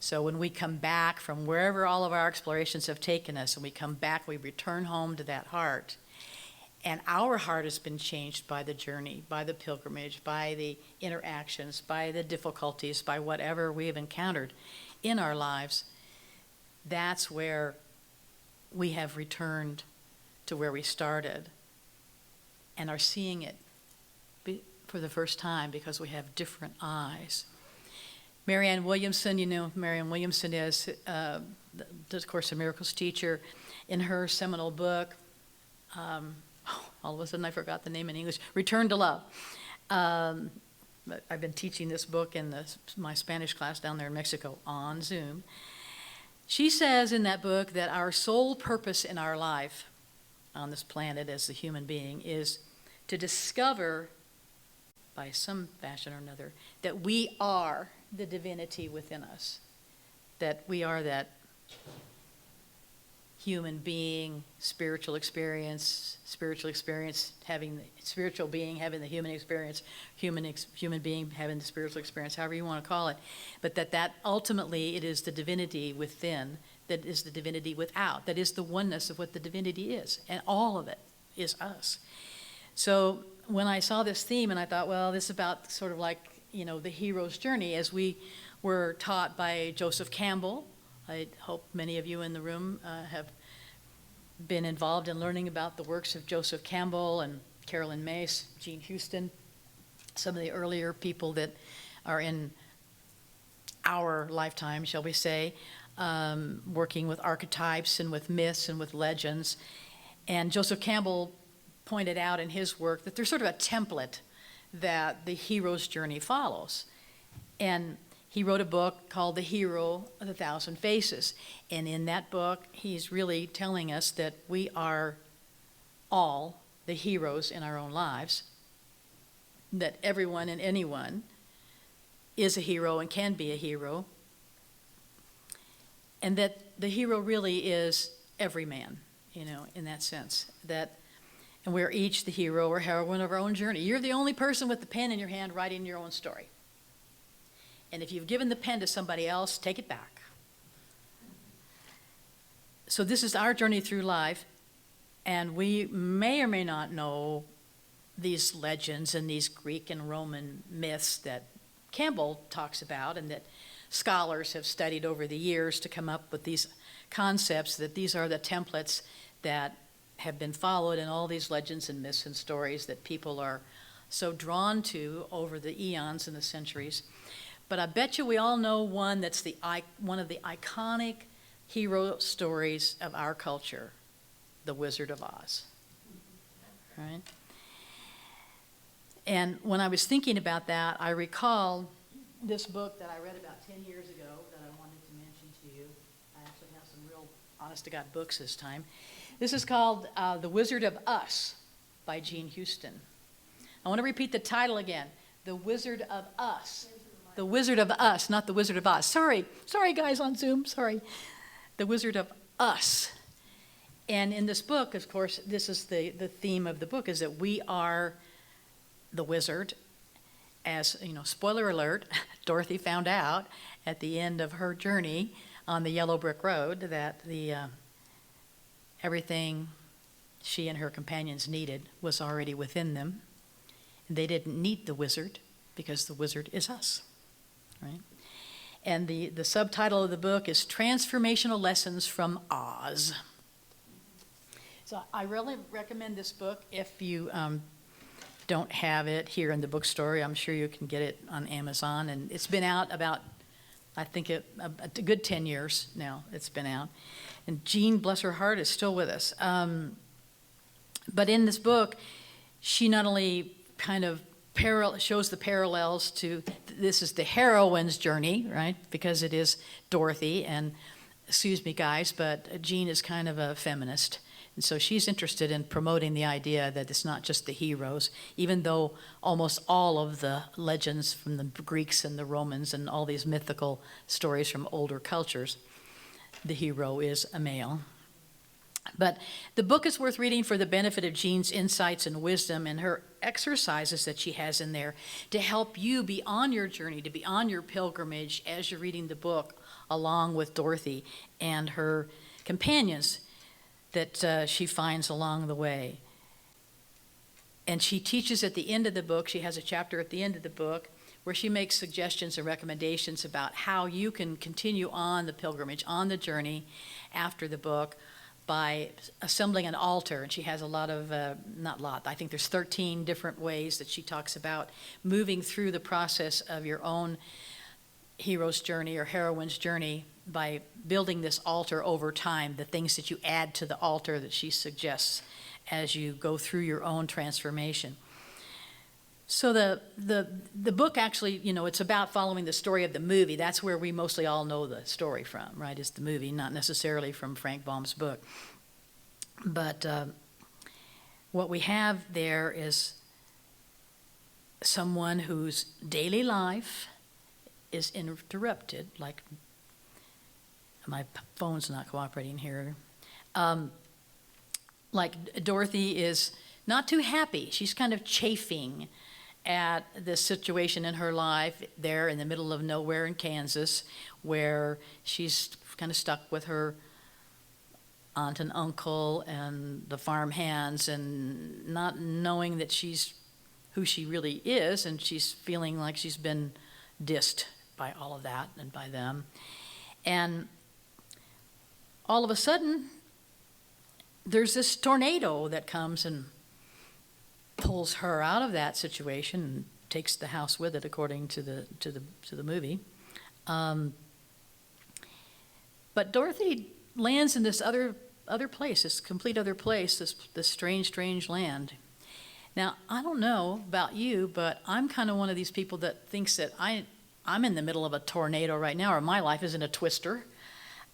So when we come back from wherever all of our explorations have taken us, and we come back, we return home to that heart. And our heart has been changed by the journey, by the pilgrimage, by the interactions, by the difficulties, by whatever we have encountered in our lives. That's where we have returned to where we started and are seeing it for the first time because we have different eyes. Marianne Williamson, you know, Marianne Williamson is the Course in Miracles teacher. In her seminal book, all of a sudden I forgot the name in English, Return to Love. I've been teaching this book in my Spanish class down there in Mexico on Zoom. She says in that book that our sole purpose in our life on this planet as a human being is to discover, by some fashion or another, that we are the divinity within us, that we are that human being, spiritual experience, having the spiritual being, having the human experience, human being having the spiritual experience, however you want to call it, but that ultimately it is the divinity within that is the divinity without, that is the oneness of what the divinity is, and all of it is us. So when I saw this theme and I thought, well, this is about sort of like, you know, the hero's journey as we were taught by Joseph Campbell. I hope many of you in the room have been involved in learning about the works of Joseph Campbell and Carolyn Mace, Jean Houston, some of the earlier people that are in our lifetime, shall we say, working with archetypes and with myths and with legends. And Joseph Campbell pointed out in his work that there's sort of a template that the hero's journey follows. And he wrote a book called The Hero of the Thousand Faces. And in that book, he's really telling us that we are all the heroes in our own lives, that everyone and anyone is a hero and can be a hero, and that the hero really is every man, you know, in that sense. And we're each the hero or heroine of our own journey. You're the only person with the pen in your hand writing your own story. And if you've given the pen to somebody else, take it back. So this is our journey through life, and we may or may not know these legends and these Greek and Roman myths that Campbell talks about and that scholars have studied over the years to come up with these concepts, that these are the templates that have been followed in all these legends and myths and stories that people are so drawn to over the eons and the centuries. But I bet you we all know one that's one of the iconic hero stories of our culture, The Wizard of Oz. Right? And when I was thinking about that, I recall this book that I read about 10 years ago that I wanted to mention to you. I actually have some real honest-to-God books this time. This is called The Wizard of Us by Jean Houston. I want to repeat the title again, The Wizard of Us. The Wizard of Us, not The Wizard of Oz. Sorry guys on Zoom, sorry. The Wizard of Us. And in this book, of course, this is the theme of the book, is that we are the wizard. As, you know, spoiler alert, Dorothy found out at the end of her journey on the yellow brick road that everything she and her companions needed was already within them. And they didn't need the wizard because the wizard is us, right? And the subtitle of the book is Transformational Lessons from Oz. So I really recommend this book if you don't have it here in the bookstore. I'm sure you can get it on Amazon. And it's been out about, I think, a good 10 years now it's been out. And Jean, bless her heart, is still with us. But in this book, she not only kind of shows the parallels to, this is the heroine's journey, right? Because it is Dorothy, and excuse me guys, but Jean is kind of a feminist. And so she's interested in promoting the idea that it's not just the heroes, even though almost all of the legends from the Greeks and the Romans and all these mythical stories from older cultures, the hero is a male. But the book is worth reading for the benefit of Jean's insights and wisdom and her exercises that she has in there to help you be on your journey, to be on your pilgrimage as you're reading the book, along with Dorothy and her companions that she finds along the way. And she teaches at the end of the book, she has a chapter at the end of the book where she makes suggestions and recommendations about how you can continue on the pilgrimage, on the journey after the book, by assembling an altar. And she has a lot of, I think there's 13 different ways that she talks about moving through the process of your own hero's journey or heroine's journey by building this altar over time, the things that you add to the altar that she suggests as you go through your own transformation. So the book actually, it's about following the story of the movie. That's where we mostly all know the story from, right, is the movie, not necessarily from Frank Baum's book. But what we have there is someone whose daily life is interrupted, like my phone's not cooperating here. Like Dorothy is not too happy. She's kind of chafing at the situation in her life there in the middle of nowhere in Kansas, where she's kind of stuck with her aunt and uncle and the farm hands and not knowing that she's who she really is, and she's feeling like she's been dissed by all of that and by them. And all of a sudden, there's this tornado that comes and pulls her out of that situation and takes the house with it, according to the movie. But Dorothy lands in this other place, this complete other place, this strange land. Now, I don't know about you, but I'm kind of one of these people that thinks that I'm in the middle of a tornado right now, or my life is in a twister,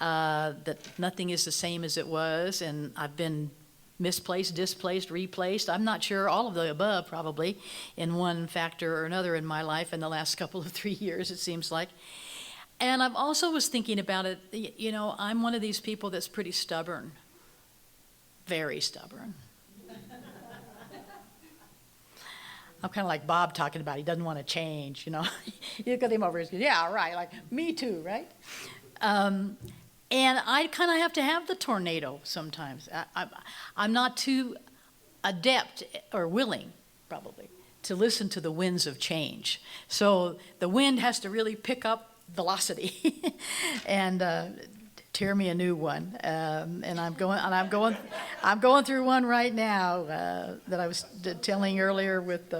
that nothing is the same as it was, and I've been misplaced, displaced, replaced. I'm not sure, all of the above probably, in one factor or another in my life in the last couple of 3 years, it seems like. And I've also was thinking about it, I'm one of these people that's pretty stubborn, very stubborn. I'm kind of like Bob talking about he doesn't want to change, You look at him over his, yeah, right, like me too, right? And I kind of have to have the tornado sometimes. I'm not too adept or willing, probably, to listen to the winds of change. So the wind has to really pick up velocity and tear me a new one. And I'm going through one right now that I was telling earlier with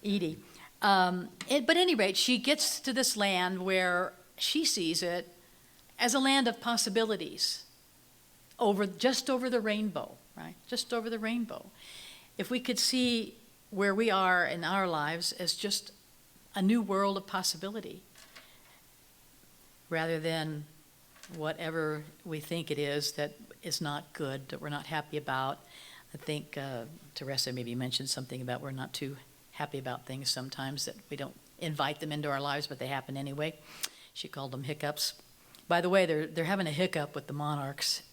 Edie. But at any rate, she gets to this land where she sees it as a land of possibilities, just over the rainbow, right? Just over the rainbow. If we could see where we are in our lives as just a new world of possibility, rather than whatever we think it is that is not good, that we're not happy about. I think Teresa maybe mentioned something about we're not too happy about things sometimes, that we don't invite them into our lives, but they happen anyway. She called them hiccups. By the way, they're having a hiccup with the monarchs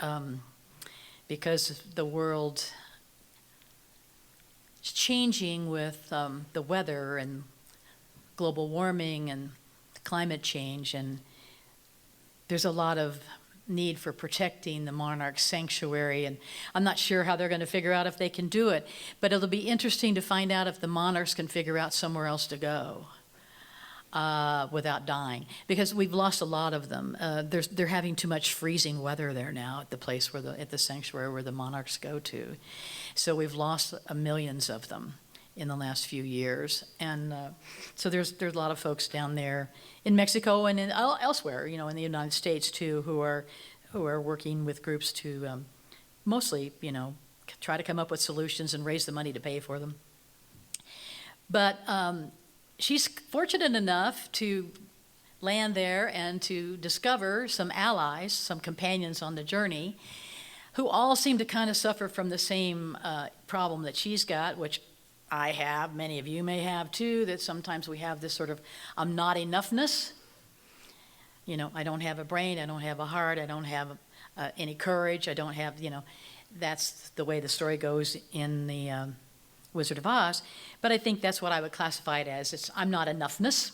because the world is changing with the weather and global warming and climate change, and there's a lot of need for protecting the monarch sanctuary, and I'm not sure how they're going to figure out if they can do it, but it'll be interesting to find out if the monarchs can figure out somewhere else to go without dying, because we've lost a lot of them. They're having too much freezing weather there now at the place at the sanctuary where the monarchs go to, so we've lost millions of them in the last few years, and so there's a lot of folks down there in Mexico and elsewhere, in the United States too, who are working with groups to mostly, try to come up with solutions and raise the money to pay for them. But she's fortunate enough to land there and to discover some allies, some companions on the journey, who all seem to kind of suffer from the same problem that she's got, which I have, many of you may have too, that sometimes we have this sort of not enoughness. I don't have a brain, I don't have a heart, I don't have any courage. I don't have, that's the way the story goes in the Wizard of Oz. But I think that's what I would classify it as. I'm not enoughness.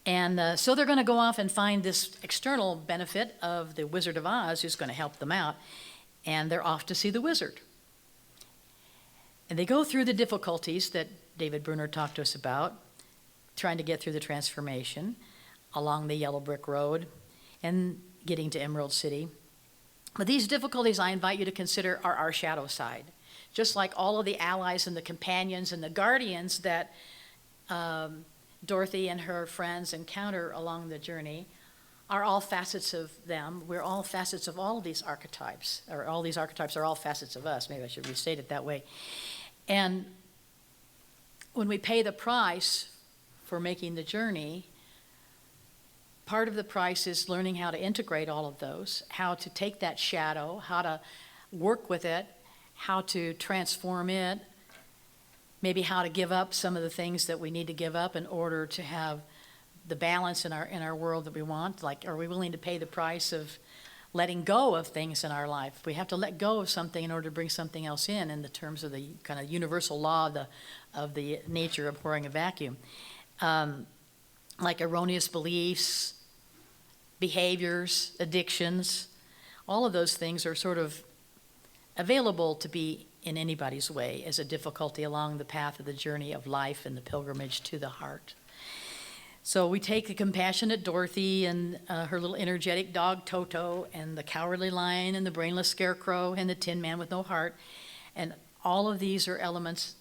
And so they're going to go off and find this external benefit of the Wizard of Oz who's going to help them out. And they're off to see the wizard. And they go through the difficulties that David Bruner talked to us about, trying to get through the transformation along the yellow brick road and getting to Emerald City. But these difficulties I invite you to consider are our shadow side. Just like all of the allies and the companions and the guardians that Dorothy and her friends encounter along the journey are all facets of them. We're all facets of all of these archetypes, or all these archetypes are all facets of us. Maybe I should restate it that way. And when we pay the price for making the journey, part of the price is learning how to integrate all of those, how to take that shadow, how to work with it, how to transform it, maybe how to give up some of the things that we need to give up in order to have the balance in our world that we want. Like, are we willing to pay the price of letting go of things in our life? We have to let go of something in order to bring something else in the terms of the kind of universal law of the nature of pouring a vacuum. Like erroneous beliefs, behaviors, addictions, all of those things are sort of available to be in anybody's way as a difficulty along the path of the journey of life and the pilgrimage to the heart. So we take the compassionate Dorothy and her little energetic dog Toto and the cowardly lion and the brainless scarecrow and the tin man with no heart. And all of these are elements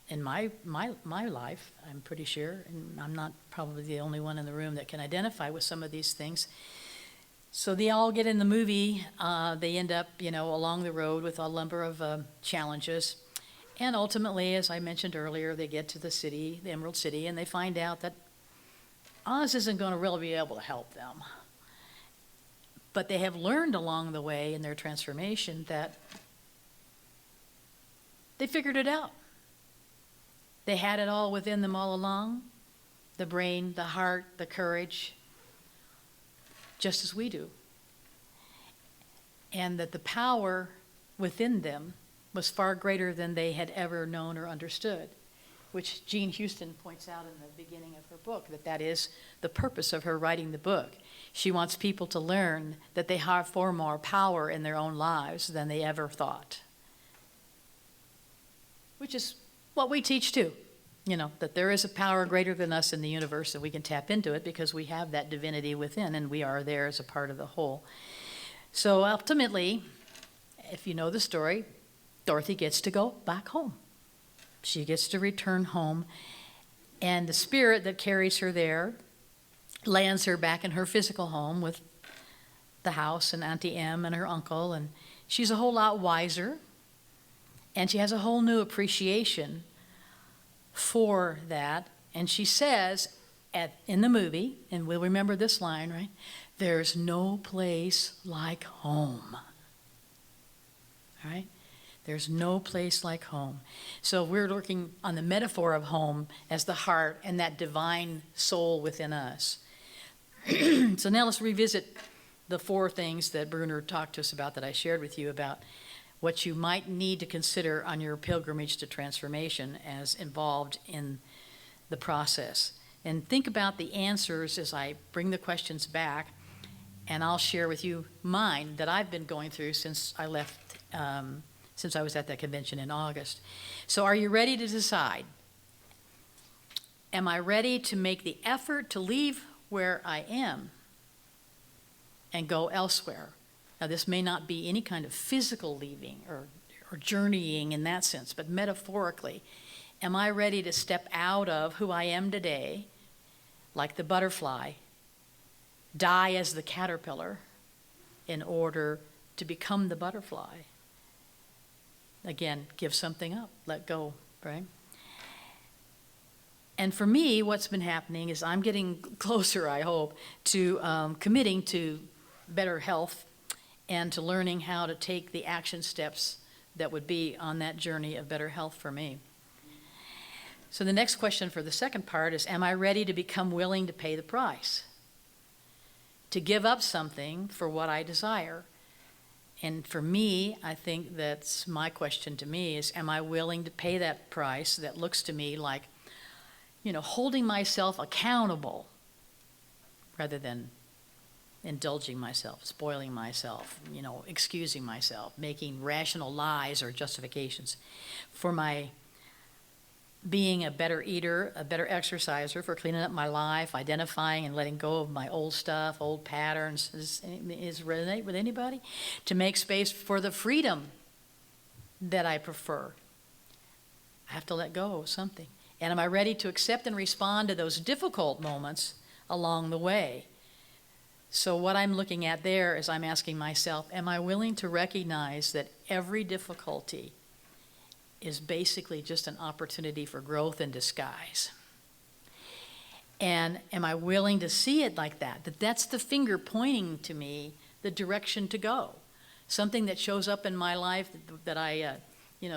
in my life, I'm pretty sure, and I'm not probably the only one in the room that can identify with some of these things. So they all get in the movie. They end up, along the road with a number of challenges. And ultimately, as I mentioned earlier, they get to the city, the Emerald City, and they find out that Oz isn't going to really be able to help them. But they have learned along the way in their transformation that they figured it out. They had it all within them all along, the brain, the heart, the courage, just as we do. And that the power within them was far greater than they had ever known or understood, which Jean Houston points out in the beginning of her book, that is the purpose of her writing the book. She wants people to learn that they have far more power in their own lives than they ever thought, which is what we teach too. That there is a power greater than us in the universe, and we can tap into it because we have that divinity within, and we are there as a part of the whole. So ultimately, if you know the story, Dorothy gets to go back home. She gets to return home, and the spirit that carries her there lands her back in her physical home with the house and Auntie Em and her uncle, and she's a whole lot wiser, and she has a whole new appreciation for that. And she says in the movie, and we'll remember this line, right? There's no place like home. All right? There's no place like home. So we're looking on the metaphor of home as the heart and that divine soul within us. So now let's revisit the 4 things that Bruner talked to us about, that I shared with you, about what you might need to consider on your pilgrimage to transformation as involved in the process. And think about the answers as I bring the questions back, and I'll share with you mine that I've been going through since I left, since I was at that convention in August. So are you ready to decide? Am I ready to make the effort to leave where I am and go elsewhere? Now, this may not be any kind of physical leaving or journeying in that sense, but metaphorically, am I ready to step out of who I am today, like the butterfly, die as the caterpillar in order to become the butterfly? Again, give something up, let go, right? And for me, what's been happening is I'm getting closer, I hope, to committing to better health and to learning how to take the action steps that would be on that journey of better health for me. So the next question for the second part is, am I ready to become willing to pay the price? To give up something for what I desire? And for me, I think that's my question to me is, am I willing to pay that price that looks to me like, holding myself accountable rather than indulging myself, spoiling myself, excusing myself, making rational lies or justifications for my being a better eater, a better exerciser, for cleaning up my life, identifying and letting go of my old stuff, old patterns. Is resonate with anybody? To make space for the freedom that I prefer. I have to let go of something. And am I ready to accept and respond to those difficult moments along the way? So what I'm looking at there is I'm asking myself, am I willing to recognize that every difficulty is basically just an opportunity for growth in disguise? And am I willing to see it like that? That that's the finger pointing to me the direction to go. Something that shows up in my life that I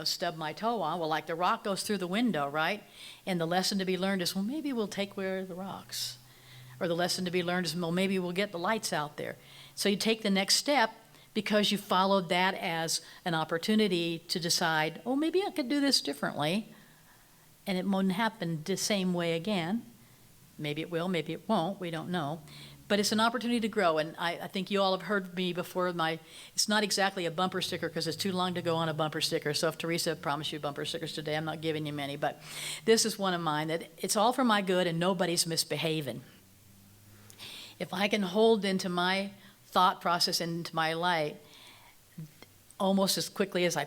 stub my toe on. Well, like the rock goes through the window, right? And the lesson to be learned is, well, maybe we'll take where the rocks. Or the lesson to be learned is, well, maybe we'll get the lights out there. So you take the next step because you followed that as an opportunity to decide, oh, maybe I could do this differently. And it won't happen the same way again. Maybe it will, maybe it won't, we don't know. But it's an opportunity to grow, and I think you all have heard me before. It's not exactly a bumper sticker because it's too long to go on a bumper sticker. So if Teresa promised you bumper stickers today, I'm not giving you many. But this is one of mine, that it's all for my good and nobody's misbehaving. If I can hold into my thought process and into my light almost as quickly as I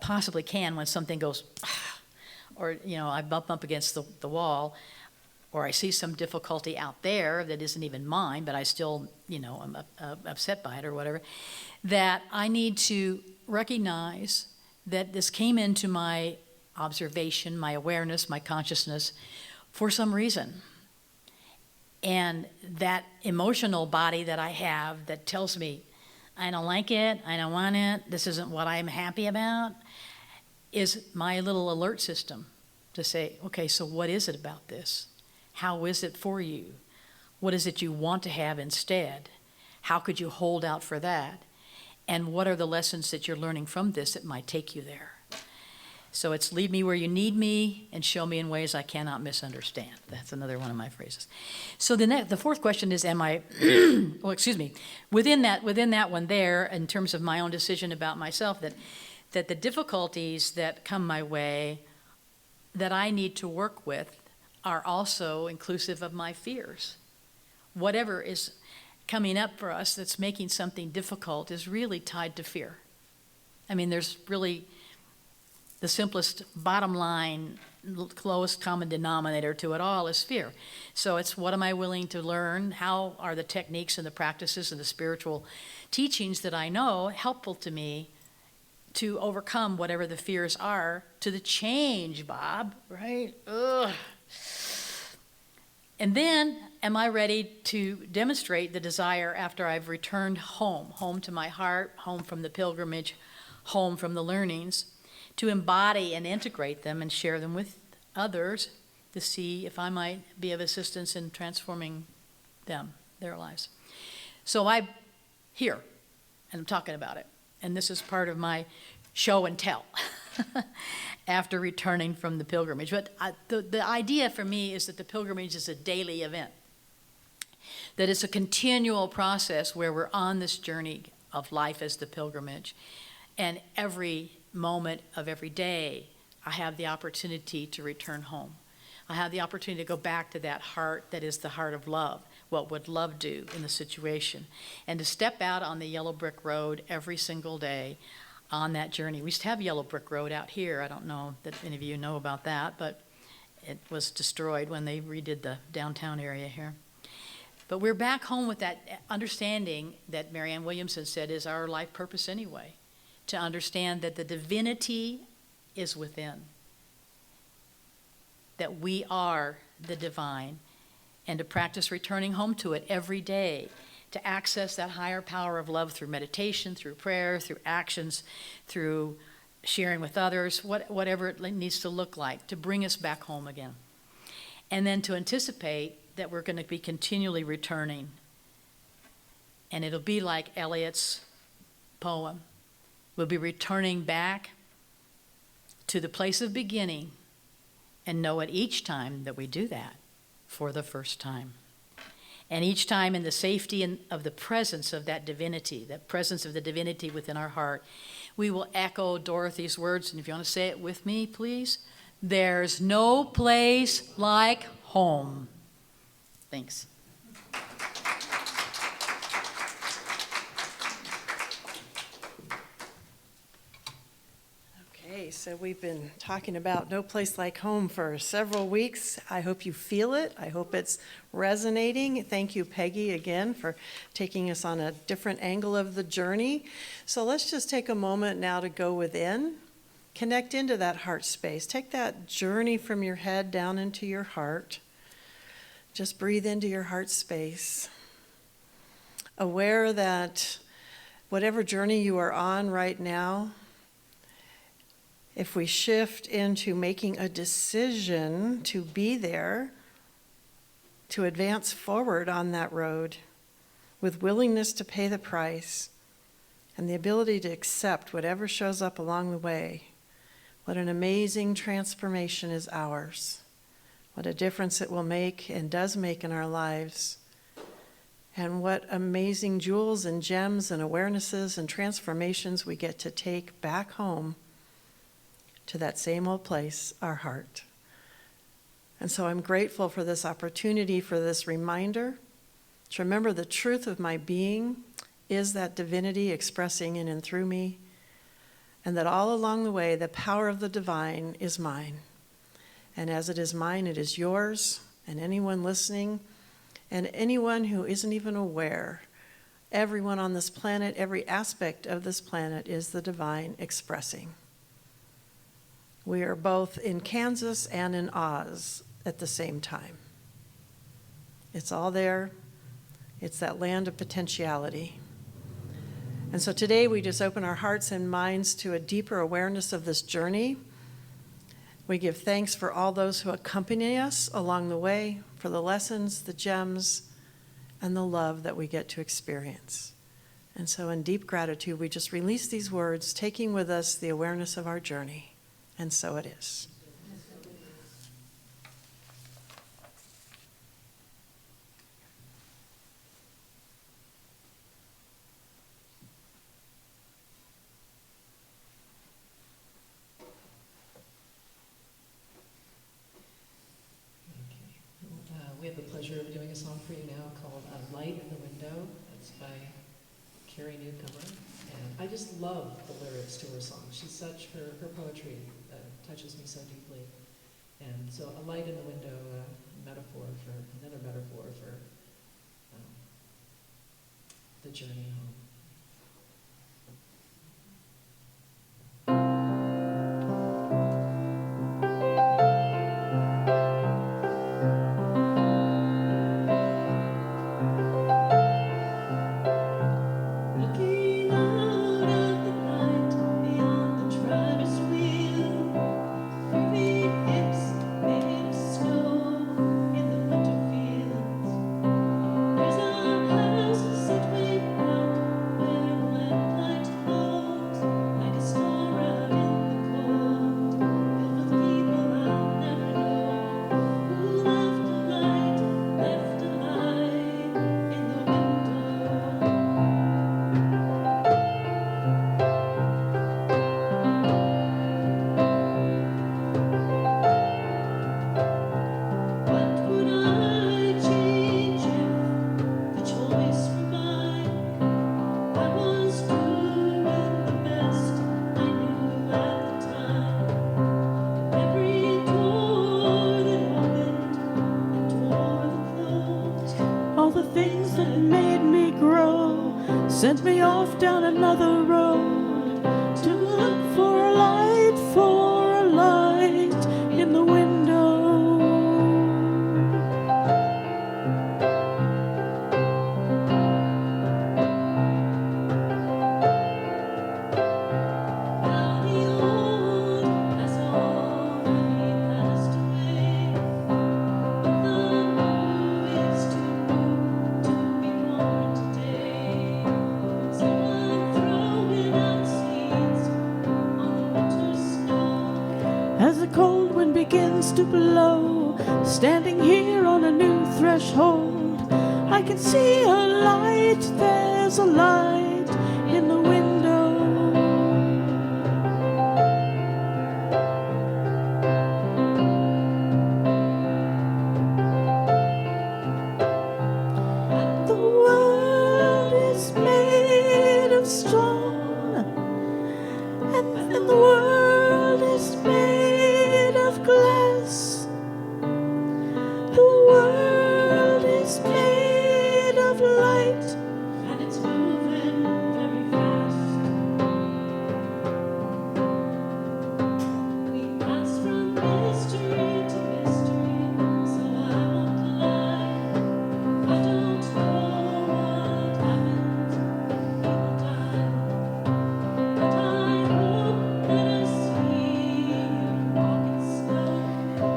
possibly can when something goes, or I bump up against the wall, or I see some difficulty out there that isn't even mine, but I still, I'm upset by it or whatever, that I need to recognize that this came into my observation, my awareness, my consciousness for some reason. And that emotional body that I have that tells me, I don't like it, I don't want it, this isn't what I'm happy about, is my little alert system to say, okay, so what is it about this? How is it for you? What is it you want to have instead? How could you hold out for that? And what are the lessons that you're learning from this that might take you there? So it's lead me where you need me and show me in ways I cannot misunderstand. That's another one of my phrases. So the fourth question is, am I, within that one there, in terms of my own decision about myself, that the difficulties that come my way that I need to work with are also inclusive of my fears. Whatever is coming up for us that's making something difficult is really tied to fear. I mean, there's really the simplest bottom line, lowest common denominator to it all is fear. So it's, what am I willing to learn? How are the techniques and the practices and the spiritual teachings that I know helpful to me to overcome whatever the fears are to the change, Bob, right? Ugh. And then, am I ready to demonstrate the desire after I've returned home to my heart, home from the pilgrimage, home from the learnings, to embody and integrate them and share them with others to see if I might be of assistance in transforming them, their lives. So I'm here, and I'm talking about it. And this is part of my show and tell after returning from the pilgrimage. But the idea for me is that the pilgrimage is a daily event, that it's a continual process where we're on this journey of life as the pilgrimage. And every moment of every day, I have the opportunity to return home. I have the opportunity to go back to that heart that is the heart of love. What would love do in the situation? And to step out on the yellow brick road every single day on that journey. We used to have yellow brick road out here. I don't know that any of you know about that, but it was destroyed when they redid the downtown area here. But we're back home with that understanding that Marianne Williamson said is our life purpose anyway, to understand that the divinity is within, that we are the divine, and to practice returning home to it every day, to access that higher power of love through meditation, through prayer, through actions, through sharing with others, whatever it needs to look like, to bring us back home again. And then to anticipate that we're going to be continually returning. And it'll be like Eliot's poem. We'll be returning back to the place of beginning and know it each time that we do that for the first time. And each time in the safety of the presence of that divinity, that presence of the divinity within our heart, we will echo Dorothy's words. And if you want to say it with me, please. There's no place like home. Thanks. Okay, so we've been talking about no place like home for several weeks. I hope you feel it. I hope it's resonating. Thank you, Peggy, again, for taking us on a different angle of the journey. So let's just take a moment now to go within, connect into that heart space. Take that journey from your head down into your heart. Just breathe into your heart space. Aware that whatever journey you are on right now, if we shift into making a decision to be there, to advance forward on that road with willingness to pay the price and the ability to accept whatever shows up along the way, what an amazing transformation is ours. What a difference it will make and does make in our lives. And what amazing jewels and gems and awarenesses and transformations we get to take back home to that same old place, our heart. And so I'm grateful for this opportunity, for this reminder to remember the truth of my being is that divinity expressing in and through me, and that all along the way, the power of the divine is mine. And as it is mine, it is yours, and anyone listening, and anyone who isn't even aware, everyone on this planet, every aspect of this planet is the divine expressing. We are both in Kansas and in Oz at the same time. It's all there. It's that land of potentiality. And so today we just open our hearts and minds to a deeper awareness of this journey. We give thanks for all those who accompany us along the way, for the lessons, the gems, and the love that we get to experience. And so in deep gratitude, we just release these words, taking with us the awareness of our journey. And so it is. We have the pleasure of doing a song for you now called Light in the Window. It's by Carrie Newcomer. And I just love the lyrics to her song. She's such, her poetry touches me so deeply. And so a light in the window, another metaphor for the journey home. Sent me off down another road to look for a light in the window. Now the old has already passed away, but the new is too new to be born today. Someone throw standing here on a new threshold. I can see a light, there's a light in the window. The world is made of stone, and the world is made of glass. The world is made of light, and it's moving very fast. We pass from mystery to mystery, so I won't lie. I don't know what happened in the time, but I hope that I see you walking slow.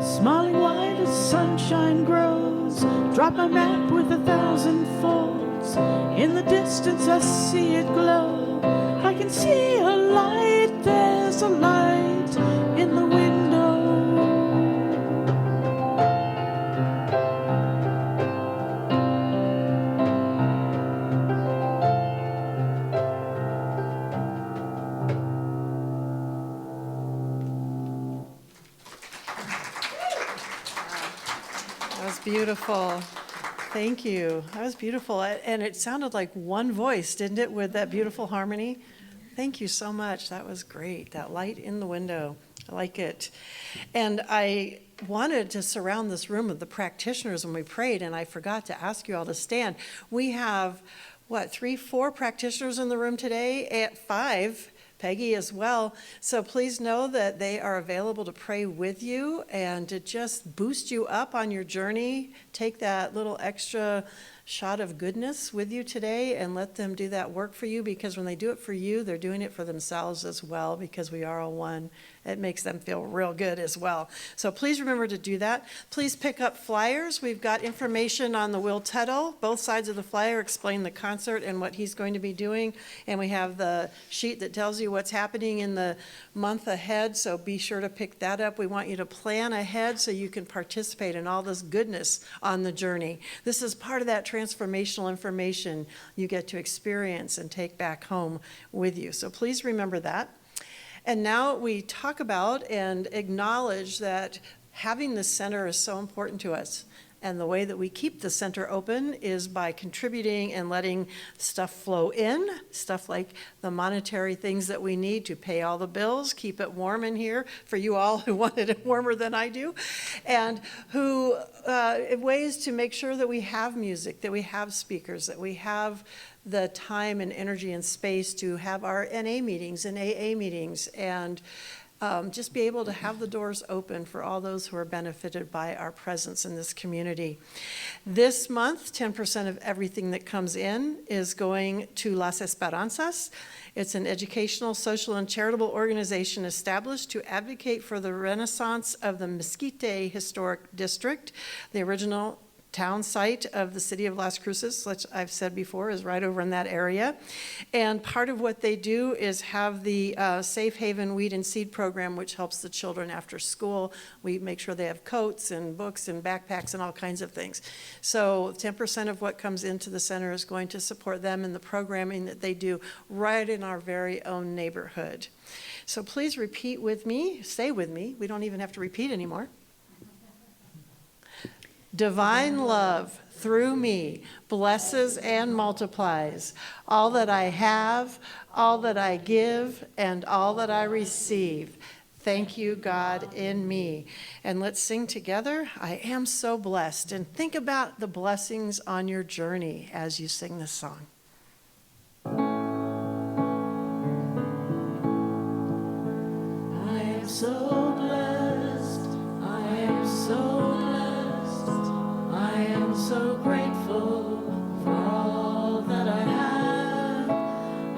Smiling wide as sunshine grows, drop my map with 1,000 folds. In the distance I see it glow. I can see a light, there's a light in the window. That was beautiful. Thank you. That was beautiful. And it sounded like one voice, didn't it, with that beautiful harmony? Thank you so much. That was great. That light in the window. I like it. And I wanted to surround this room with the practitioners when we prayed, and I forgot to ask you all to stand. We have, 3, 4 practitioners in the room today, at 5. Peggy as well. So please know that they are available to pray with you and to just boost you up on your journey. Take that little extra shot of goodness with you today and let them do that work for you, because when they do it for you, they're doing it for themselves as well, because we are all one. It makes them feel real good as well. So please remember to do that. Please pick up flyers. We've got information on the Will Tuttle. Both sides of the flyer explain the concert and what he's going to be doing. And we have the sheet that tells you what's happening in the month ahead, so be sure to pick that up. We want you to plan ahead so you can participate in all this goodness on the journey. This is part of that transformational information you get to experience and take back home with you. So please remember that. And now we talk about and acknowledge that having the center is so important to us. And the way that we keep the center open is by contributing and letting stuff flow in, stuff like the monetary things that we need to pay all the bills, keep it warm in here for you all who wanted it warmer than I do, and who ways to make sure that we have music, that we have speakers, that we have the time and energy and space to have our NA meetings and AA meetings, and just be able to have the doors open for all those who are benefited by our presence in this community. This month, 10% of everything that comes in is going to Las Esperanzas. It's an educational, social, and charitable organization established to advocate for the renaissance of the Mesquite Historic District. The original town site of the city of Las Cruces, which I've said before, is right over in that area. And part of what they do is have the Safe Haven Weed and Seed program, which helps the children after school. We make sure they have coats and books and backpacks and all kinds of things. So 10% of what comes into the center is going to support them in the programming that they do right in our very own neighborhood. So please repeat with me, stay with me. We don't even have to repeat anymore. Divine love through me blesses and multiplies all that I have, all that I give, and all that I receive. Thank you, God, in me. And let's sing together, I am so blessed. And think about the blessings on your journey as you sing this song. I am so blessed. I am so blessed. I am so grateful for all that I have.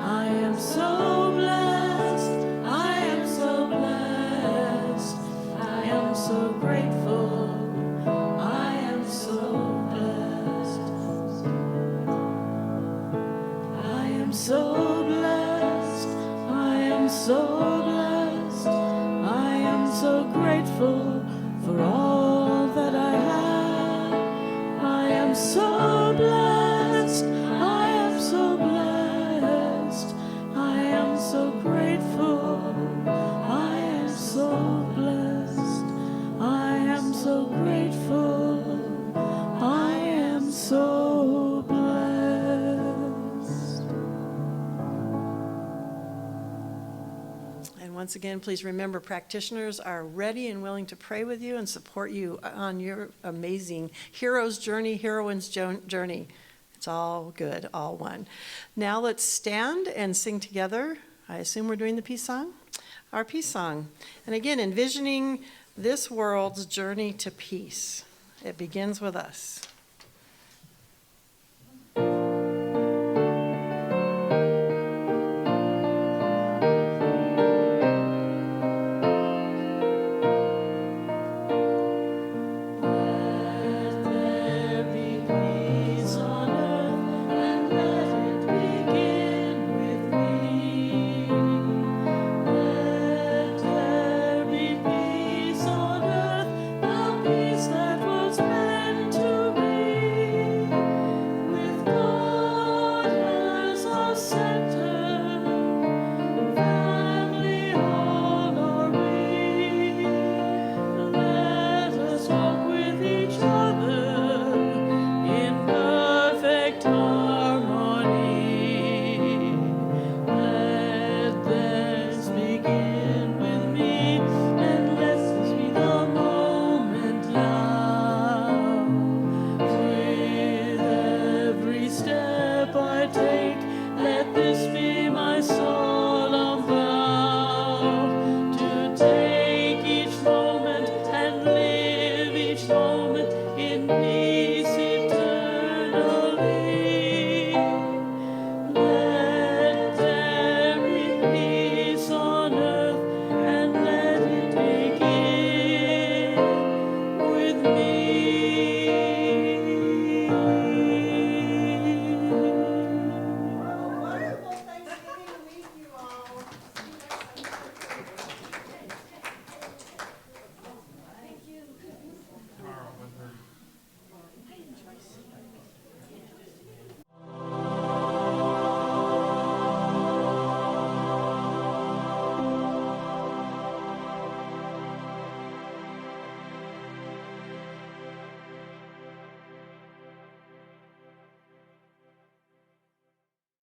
I am so blessed. I am so blessed. I am so grateful. I am so blessed. I am so blessed. I am so blessed. I am so grateful for all that I have. am so blessed. I am so blessed. I am so grateful. I am so blessed. I am so grateful. I am so blessed. And once again, please remember, practitioners are ready and willing to pray with you and support you on your amazing hero's journey, heroine's journey. It's all good, all one. Now let's stand and sing together. I assume we're doing the peace song? Our peace song. And again, envisioning this world's journey to peace. It begins with us.